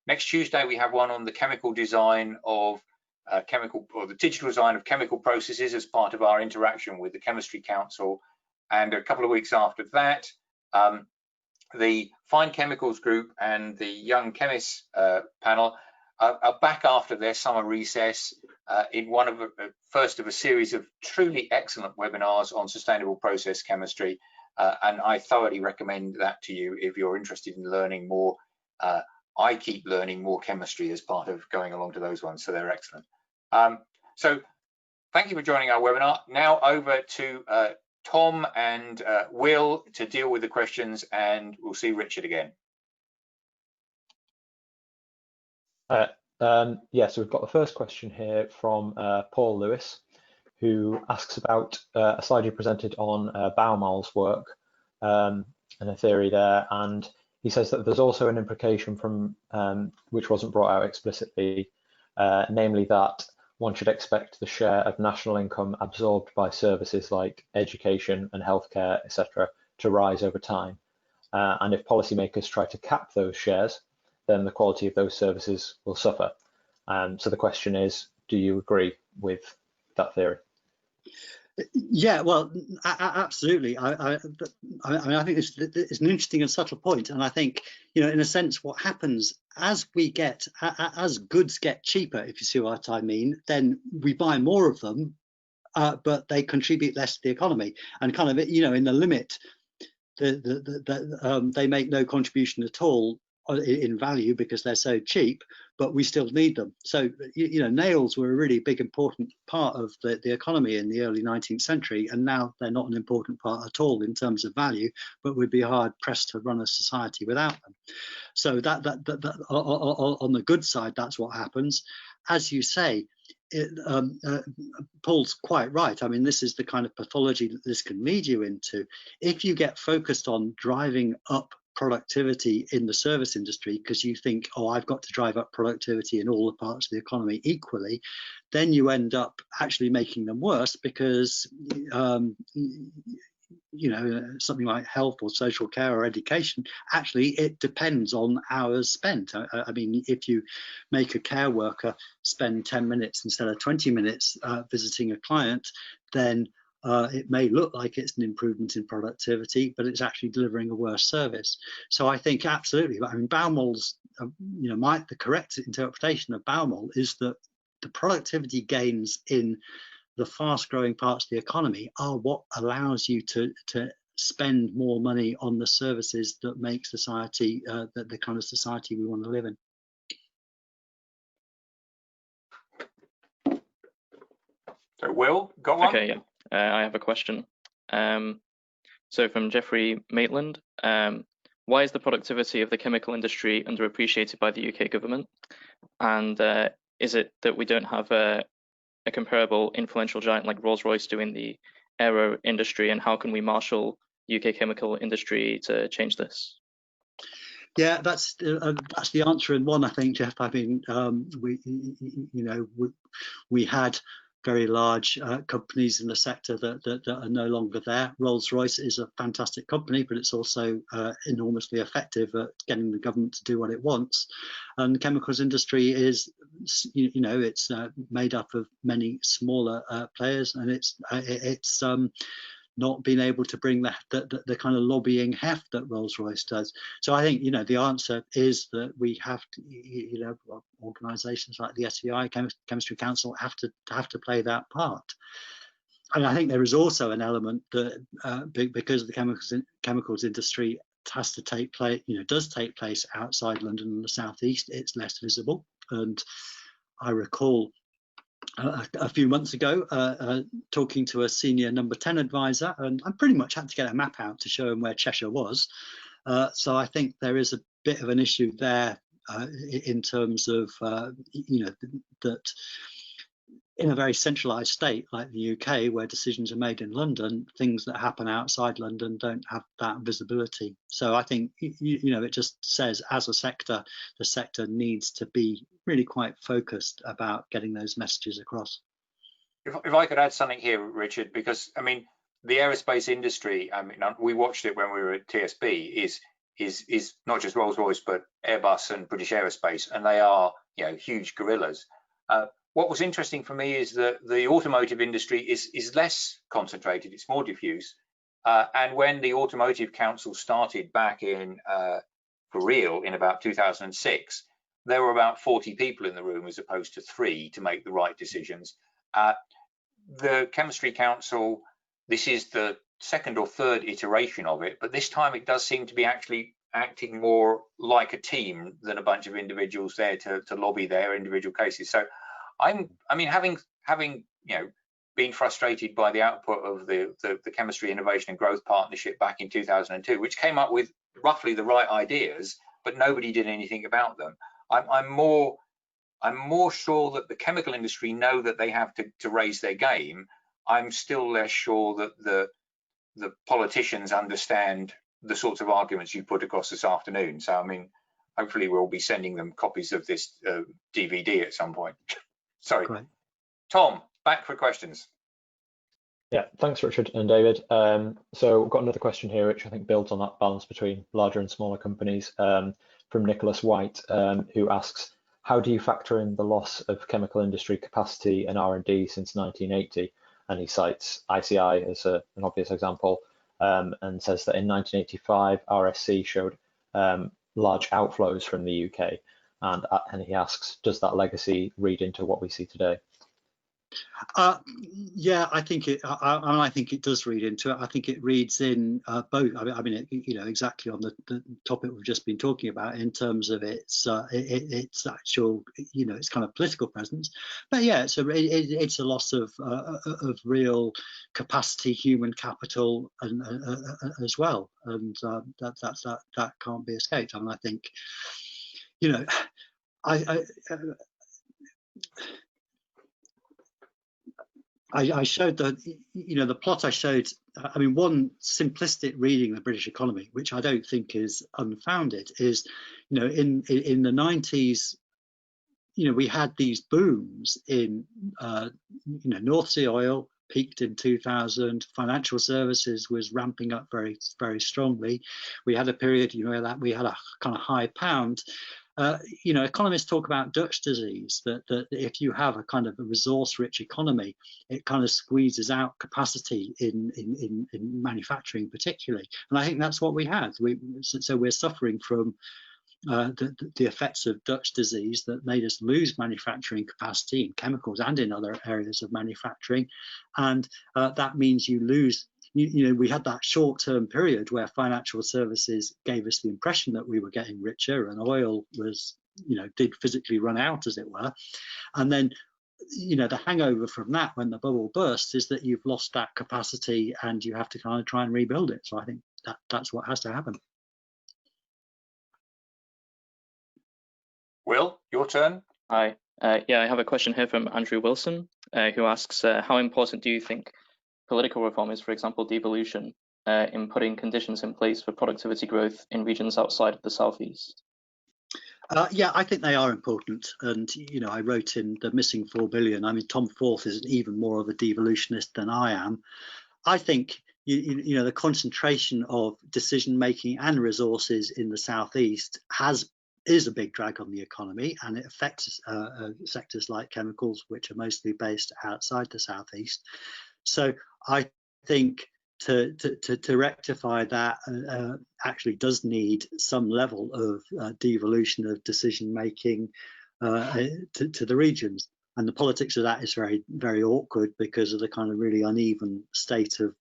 Next Tuesday we have one on the chemical design of the digital design of chemical processes as part of our interaction with the Chemistry Council, And a couple of weeks after that, the Fine Chemicals group and the Young Chemists panel are back after their summer recess in one of first of a series of truly excellent webinars on sustainable process chemistry. And I thoroughly recommend that to you if you're interested in learning more. I keep learning more chemistry as part of going along to those ones, so they're excellent. So thank you for joining our webinar. Now over to Tom and Will to deal with the questions, and we'll see Richard again. Yeah, so we've got the first question here from Paul Lewis, who asks about a slide you presented on Baumol's work and a theory there, and he says that there's also an implication from which wasn't brought out explicitly, namely that one should expect the share of national income absorbed by services like education and healthcare, etc., to rise over time. And if policymakers try to cap those shares, then the quality of those services will suffer. So the question is, do you agree with that theory? Yeah, well, absolutely. I mean, I think it's an interesting and subtle point, and I think, you know, in a sense, what happens as as goods get cheaper, if you see what I mean, then we buy more of them, but they contribute less to the economy, and kind of, you know, in the limit, they make no contribution at all in value because they're so cheap, but we still need them. So, you know, nails were a really big important part of the economy in the early 19th century, and now they're not an important part at all in terms of value, but we'd be hard pressed to run a society without them. So that on the good side, that's what happens. As you say, Paul's quite right. I mean, this is the kind of pathology that this can lead you into. If you get focused on driving up productivity in the service industry because you think, oh, I've got to drive up productivity in all the parts of the economy equally, then you end up actually making them worse because you know, something like health or social care or education, actually it depends on hours spent. I mean, if you make a care worker spend 10 minutes instead of 20 minutes visiting a client, then it may look like it's an improvement in productivity, but it's actually delivering a worse service. So I think absolutely. I mean, Baumol's, you know, the correct interpretation of Baumol is that the productivity gains in the fast-growing parts of the economy are what allows you to spend more money on the services that make society the kind of society we want to live in. So Will, got one? Okay, yeah. I have a question. So from Jeffrey Maitland, why is the productivity of the chemical industry underappreciated by the UK government? And is it that we don't have a comparable influential giant like Rolls-Royce doing the aero industry, and how can we marshal UK chemical industry to change this? Yeah, that's the answer in one, I think, Jeff. I mean, we had very large companies in the sector that are no longer there. Rolls-Royce is a fantastic company, but it's also enormously effective at getting the government to do what it wants. And the chemicals industry is, you know, it's made up of many smaller players, and it's not being able to bring the kind of lobbying heft that Rolls-Royce does. So I think, you know, the answer is that we have to, you know, organisations like the SCI Chemistry Council have to play that part. And I think there is also an element that because the chemicals industry has to take place, you know, does take place outside London and the southeast, it's less visible. And I recall a few months ago talking to a senior number 10 advisor, and I pretty much had to get a map out to show him where Cheshire was. So I think there is a bit of an issue there in terms of, you know, that in a very centralised state like the UK, where decisions are made in London, things that happen outside London don't have that visibility. So I think, you know, it just says as a sector, the sector needs to be really quite focused about getting those messages across. If I could add something here, Richard, because I mean, the aerospace industry, I mean, we watched it when we were at TSB, is not just Rolls-Royce, but Airbus and British Aerospace, and they are, you know, huge gorillas. What was interesting for me is that the automotive industry is less concentrated, it's more diffuse. And when the Automotive Council started back in for real in about 2006, there were about 40 people in the room as opposed to 3 to make the right decisions. The Chemistry Council, this is the second or third iteration of it, but this time it does seem to be actually acting more like a team than a bunch of individuals there to lobby their individual cases. So I mean, having been frustrated by the output of the Chemistry Innovation and Growth Partnership back in 2002, which came up with roughly the right ideas, but nobody did anything about them. I'm more sure that the chemical industry know that they have to raise their game. I'm still less sure that the politicians understand the sorts of arguments you put across this afternoon. So I mean, hopefully we'll be sending them copies of this DVD at some point. Sorry. Great. Tom, back for questions. Yeah, thanks, Richard and David. So we've got another question here, which I think builds on that balance between larger and smaller companies, from Nicholas White, who asks, how do you factor in the loss of chemical industry capacity and R&D since 1980? And he cites ICI as an obvious example, and says that in 1985, RSC showed large outflows from the UK. And he asks, does that legacy read into what we see today? Yeah, I think it does read into it. I think it reads in both. I mean, exactly on the topic we've just been talking about in terms of its actual, its kind of political presence. But yeah, it's a loss of real capacity, human capital, and as well, and that can't be escaped. I mean, I think, I showed that, the plot I showed, I mean, one simplistic reading of the British economy, which I don't think is unfounded, is, in the 90s, we had these booms in, North Sea oil peaked in 2000, financial services was ramping up very, very strongly. We had a period, that we had a kind of high pound. Economists talk about Dutch disease, that if you have a kind of a resource-rich economy, it kind of squeezes out capacity in manufacturing particularly. And I think that's what we had. So we're suffering from the effects of Dutch disease that made us lose manufacturing capacity in chemicals and in other areas of manufacturing. And that means you lose. We had that short-term period where financial services gave us the impression that we were getting richer, and oil was, did physically run out, as it were. And then, the hangover from that, when the bubble bursts, is that you've lost that capacity and you have to kind of try and rebuild it. So I think that's what has to happen. Will, your turn. Hi. Yeah, I have a question here from Andrew Wilson, who asks, how important do you think political reform is, for example, devolution, in putting conditions in place for productivity growth in regions outside of the southeast? Yeah, I think they are important. And, I wrote in The Missing 4 Billion. I mean, Tom Forth is even more of a devolutionist than I am. I think, the concentration of decision making and resources in the southeast is a big drag on the economy, and it affects sectors like chemicals, which are mostly based outside the southeast. So I think to rectify that actually does need some level of devolution of decision making to the regions. And the politics of that is very, very awkward because of the kind of really uneven state of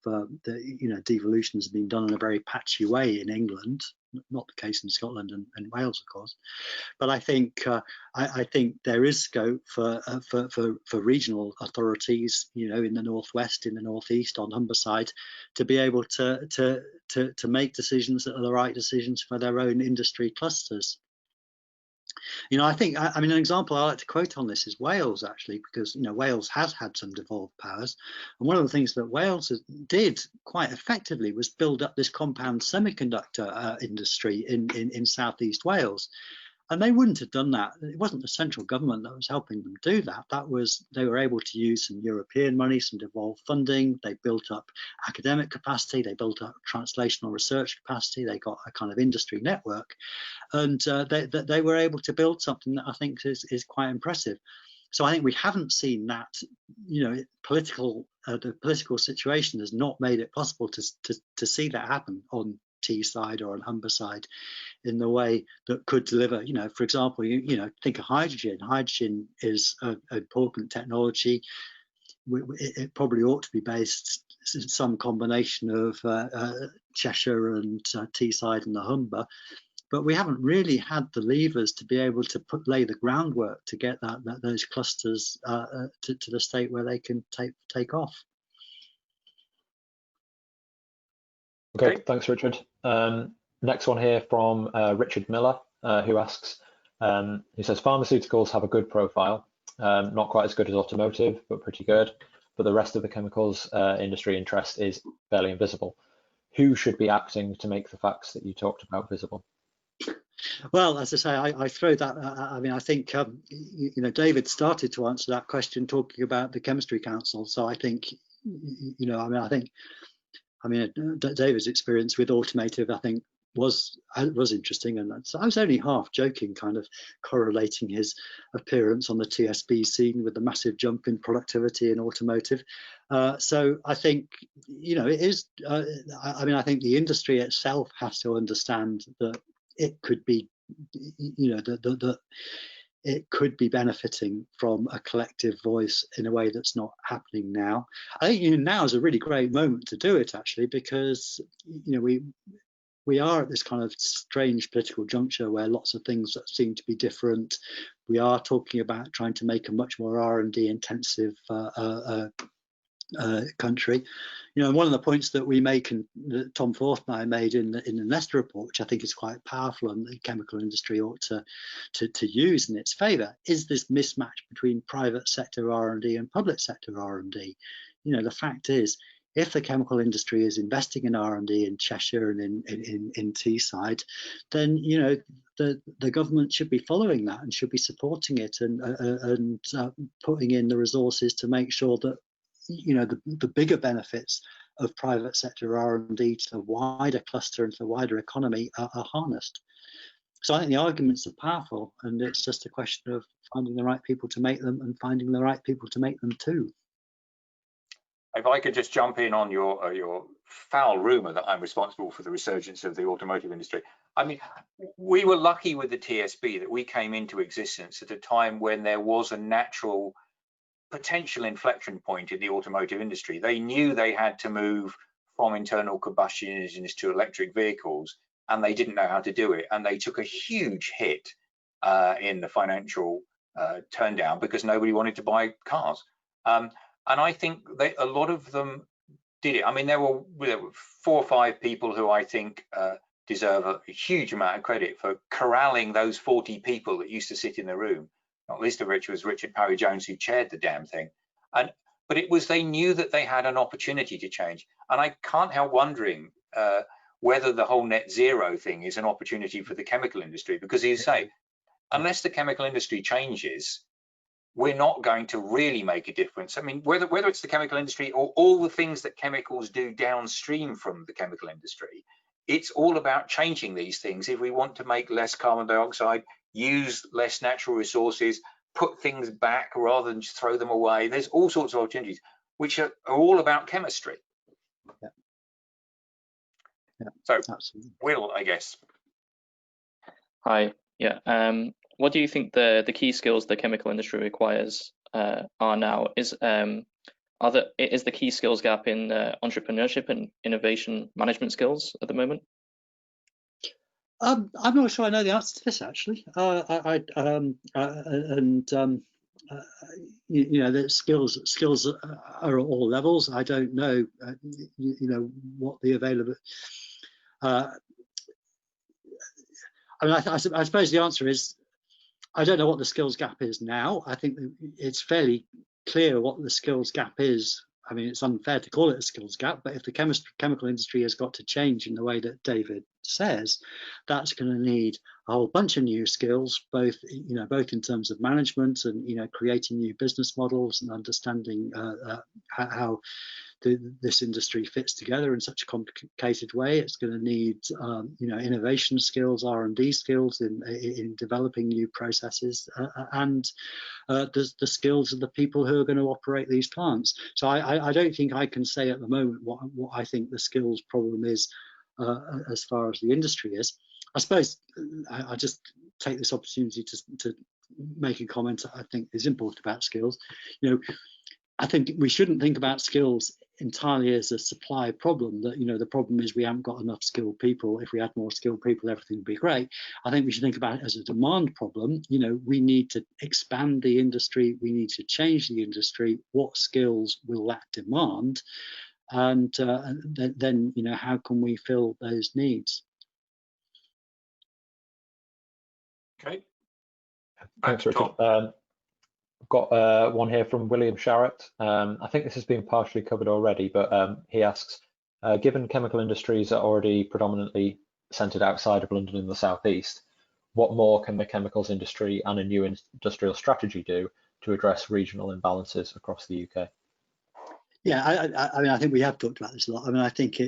devolution has been done in a very patchy way in England. Not the case in Scotland and Wales, of course. But I think there is scope for regional authorities, in the northwest, in the northeast, on Humberside, to be able to make decisions that are the right decisions for their own industry clusters. I think, an example I like to quote on this is Wales, actually, because, Wales has had some devolved powers. And one of the things that Wales did quite effectively was build up this compound semiconductor industry in southeast Wales. And they wouldn't have done that. It wasn't the central government that was helping them do that. They were able to use some European money, some devolved funding. They built up academic capacity. They built up translational research capacity. They got a kind of industry network, and they were able to build something that I think is quite impressive. So I think we haven't seen that, the political situation has not made it possible to see that happen on Teesside or on Humberside in the way that could deliver, for example, think of hydrogen. Hydrogen is an important technology. It probably ought to be based in some combination of Cheshire and Teesside and the Humber. But we haven't really had the levers to be able to lay the groundwork to get those clusters to the state where they can take off. Okay, thanks, Richard. Next one here from Richard Miller, who asks, he says, pharmaceuticals have a good profile, not quite as good as automotive, but pretty good. But the rest of the chemicals industry interest is fairly invisible. Who should be acting to make the facts that you talked about visible? Well, as I say, I throw that. I think David started to answer that question talking about the Chemistry Council. So I think, David's experience with automotive, I think, was interesting, and I was only half joking, kind of correlating his appearance on the TSB scene with the massive jump in productivity in automotive. So I think, it is. I think the industry itself has to understand that it could be, it could be benefiting from a collective voice in a way that's not happening now. I think now is a really great moment to do it, actually, because we are at this kind of strange political juncture where lots of things that seem to be different. We are talking about trying to make a much more R&D intensive country. One of the points that we make, and that Tom Forth and I made in the Nesta report, which I think is quite powerful and the chemical industry ought to use in its favour, is this mismatch between private sector R&D and public sector R&D. The fact is, if the chemical industry is investing in R&D in Cheshire and in Teesside, then the government should be following that and should be supporting it and putting in the resources to make sure that the bigger benefits of private sector R&D to the wider cluster and to the wider economy are harnessed. So I think the arguments are powerful, and it's just a question of finding the right people to make them and finding the right people to make them too. If I could just jump in on your foul rumor that I'm responsible for the resurgence of the automotive industry. I mean, we were lucky with the TSB that we came into existence at a time when there was a natural potential inflection point in the automotive industry. They knew they had to move from internal combustion engines to electric vehicles, and they didn't know how to do it. And they took a huge hit in the financial turndown because nobody wanted to buy cars. And I think a lot of them did it. I mean, there were 4 or 5 people who I think deserve a huge amount of credit for corralling those 40 people that used to sit in the room. Not least of which was Richard Parry-Jones, who chaired the damn thing. But it was, they knew that they had an opportunity to change. And I can't help wondering whether the whole net zero thing is an opportunity for the chemical industry, because you say, unless the chemical industry changes, we're not going to really make a difference. I mean, whether it's the chemical industry or all the things that chemicals do downstream from the chemical industry, it's all about changing these things if we want to make less carbon dioxide, use less natural resources, put things back rather than just throw them away. There's all sorts of opportunities which are all about chemistry. Yeah. So, absolutely. Will, I guess. Hi. Yeah. What do you think the key skills the chemical industry requires are now? Is the key skills gap in entrepreneurship and innovation management skills at the moment? I'm not sure I know the answer to this, actually. The skills are at all levels. I don't know, what the available. I suppose the answer is, I don't know what the skills gap is now. I think it's fairly clear what the skills gap is. I mean, it's unfair to call it a skills gap, but if the chemical industry has got to change in the way that David says, that's going to need a whole bunch of new skills, both in terms of management and creating new business models and understanding how this industry fits together in such a complicated way. It's going to need innovation skills, R&D skills in developing new processes, and the skills of the people who are going to operate these plants. So I don't think I can say at the moment what I think the skills problem is as far as the industry is. I suppose I just take this opportunity to make a comment I think is important about skills. I think we shouldn't think about skills entirely as a supply problem, that the problem is we haven't got enough skilled people. If we had more skilled people, everything would be great. I think we should think about it as a demand problem. We need to expand the industry, we need to change the industry. What skills will that demand? And then how can we fill those needs? Okay. Thanks, Richard. I've got one here from William Sharrett. I think this has been partially covered already, but he asks, given chemical industries are already predominantly centred outside of London in the southeast, what more can the chemicals industry and a new industrial strategy do to address regional imbalances across the UK? Yeah, I think we have talked about this a lot. I think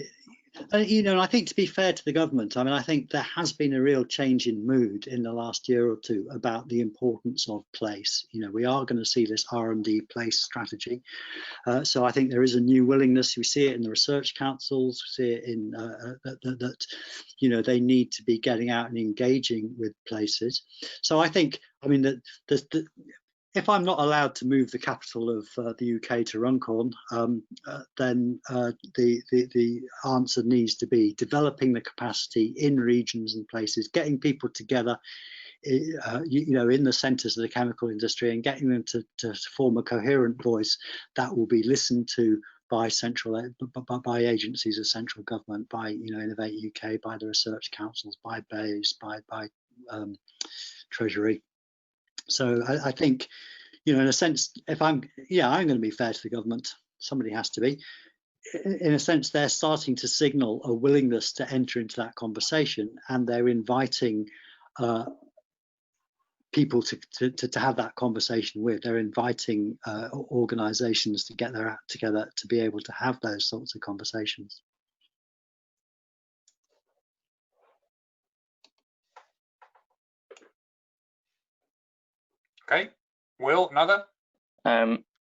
I think to be fair to the government, I think there has been a real change in mood in the last year or two about the importance of place. We are going to see this R&D place strategy. So I think there is a new willingness. We see it in the research councils. We see it in that they need to be getting out and engaging with places. So I think, that if I'm not allowed to move the capital of the UK to Runcorn, then the answer needs to be developing the capacity in regions and places, getting people together, in the centres of the chemical industry, and getting them to form a coherent voice that will be listened to by agencies of central government, by Innovate UK, by the research councils, by BEIS, by Treasury. So I think, in a sense, if I'm going to be fair to the government, somebody has to be. In a sense, they're starting to signal a willingness to enter into that conversation, and they're inviting people to have that conversation with. They're inviting organisations to get their act together to be able to have those sorts of conversations. Okay, Will, another?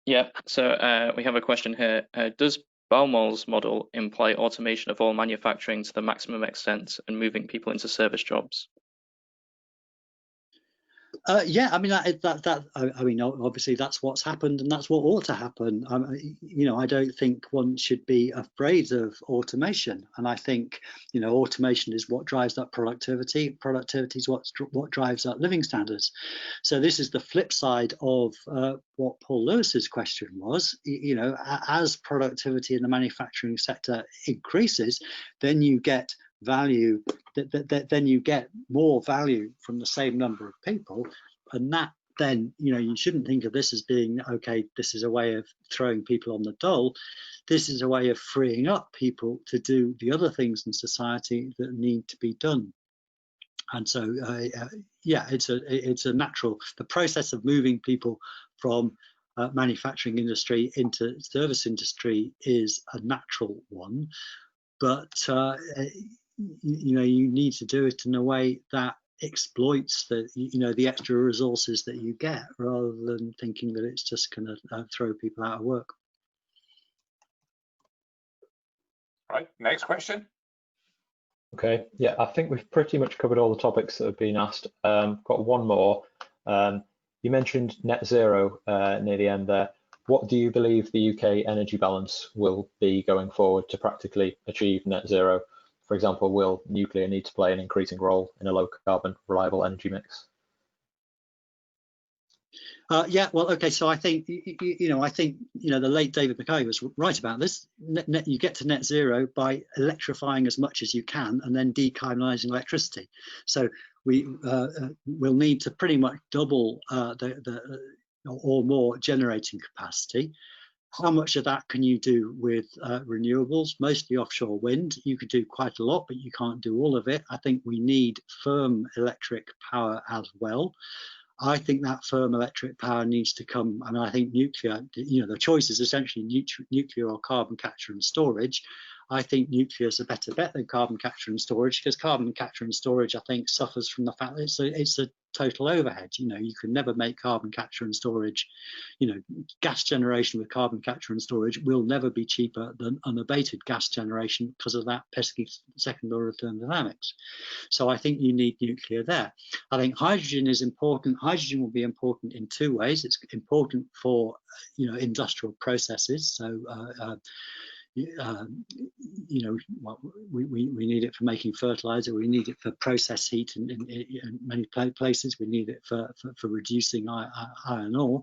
Yeah, so we have a question here. Does Baumol's model imply automation of all manufacturing to the maximum extent and moving people into service jobs? Yeah, obviously that's what's happened, and that's what ought to happen. I don't think one should be afraid of automation, and I think automation is what drives up productivity. Productivity is what drives up living standards. So this is the flip side of what Paul Lewis's question was. As productivity in the manufacturing sector increases, then you get value, then you get more value from the same number of people, and that then you shouldn't think of this as being, okay, this is a way of throwing people on the dole. This is a way of freeing up people to do the other things in society that need to be done. And so yeah, it's a natural, the process of moving people from manufacturing industry into service industry is a natural one, but you need to do it in a way that exploits the extra resources that you get, rather than thinking that it's just going to throw people out of work. Right, next question. Okay, yeah, I think we've pretty much covered all the topics that have been asked. Got one more. You mentioned net zero near the end there. What do you believe the UK energy balance will be going forward to practically achieve net zero? For example, will nuclear need to play an increasing role in a low carbon, reliable energy mix? Yeah, well, okay. So I think the late David Mackay was right about this. You get to net zero by electrifying as much as you can and then decarbonising electricity. So we will need to pretty much double or more generating capacity. How much of that can you do with renewables? Mostly offshore wind. You could do quite a lot, but you can't do all of it. I think we need firm electric power as well. I think that firm electric power needs to come. I mean, I think nuclear, the choice is essentially nuclear or carbon capture and storage. I think nuclear is a better bet than carbon capture and storage, because carbon capture and storage, I think, suffers from the fact that it's a total overhead. You can never make carbon capture and storage. Gas generation with carbon capture and storage will never be cheaper than unabated gas generation because of that pesky second law of thermodynamics. So I think you need nuclear there. I think hydrogen is important. Hydrogen will be important in two ways. It's important for industrial processes. So we need it for making fertilizer. We need it for process heat in many places. We need it for reducing iron ore.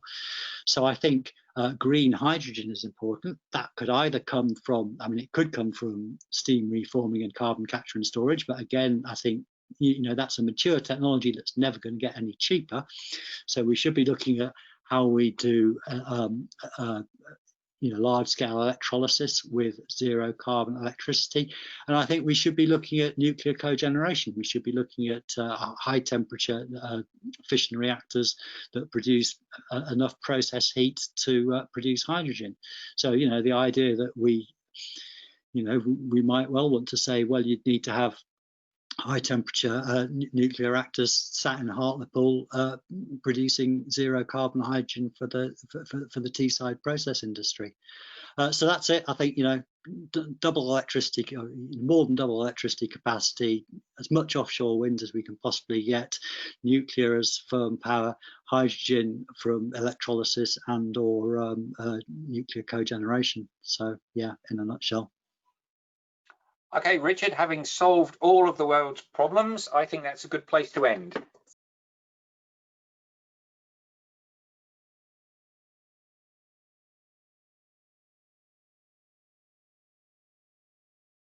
So I think green hydrogen is important. That could either come from, it could come from steam reforming and carbon capture and storage. But again, I think that's a mature technology that's never going to get any cheaper. So we should be looking at how we do large-scale electrolysis with zero carbon electricity. And I think we should be looking at nuclear cogeneration. We should be looking at high temperature fission reactors that produce enough process heat to produce hydrogen. So, the idea that we might well want to say, well, you'd need to have high temperature nuclear reactors sat in Hartlepool producing zero carbon hydrogen for the Teesside process industry. So that's it. I think double electricity, more than double electricity capacity, as much offshore wind as we can possibly get, nuclear as firm power, hydrogen from electrolysis and or nuclear cogeneration. So yeah, in a nutshell. Okay, Richard, having solved all of the world's problems, I think that's a good place to end.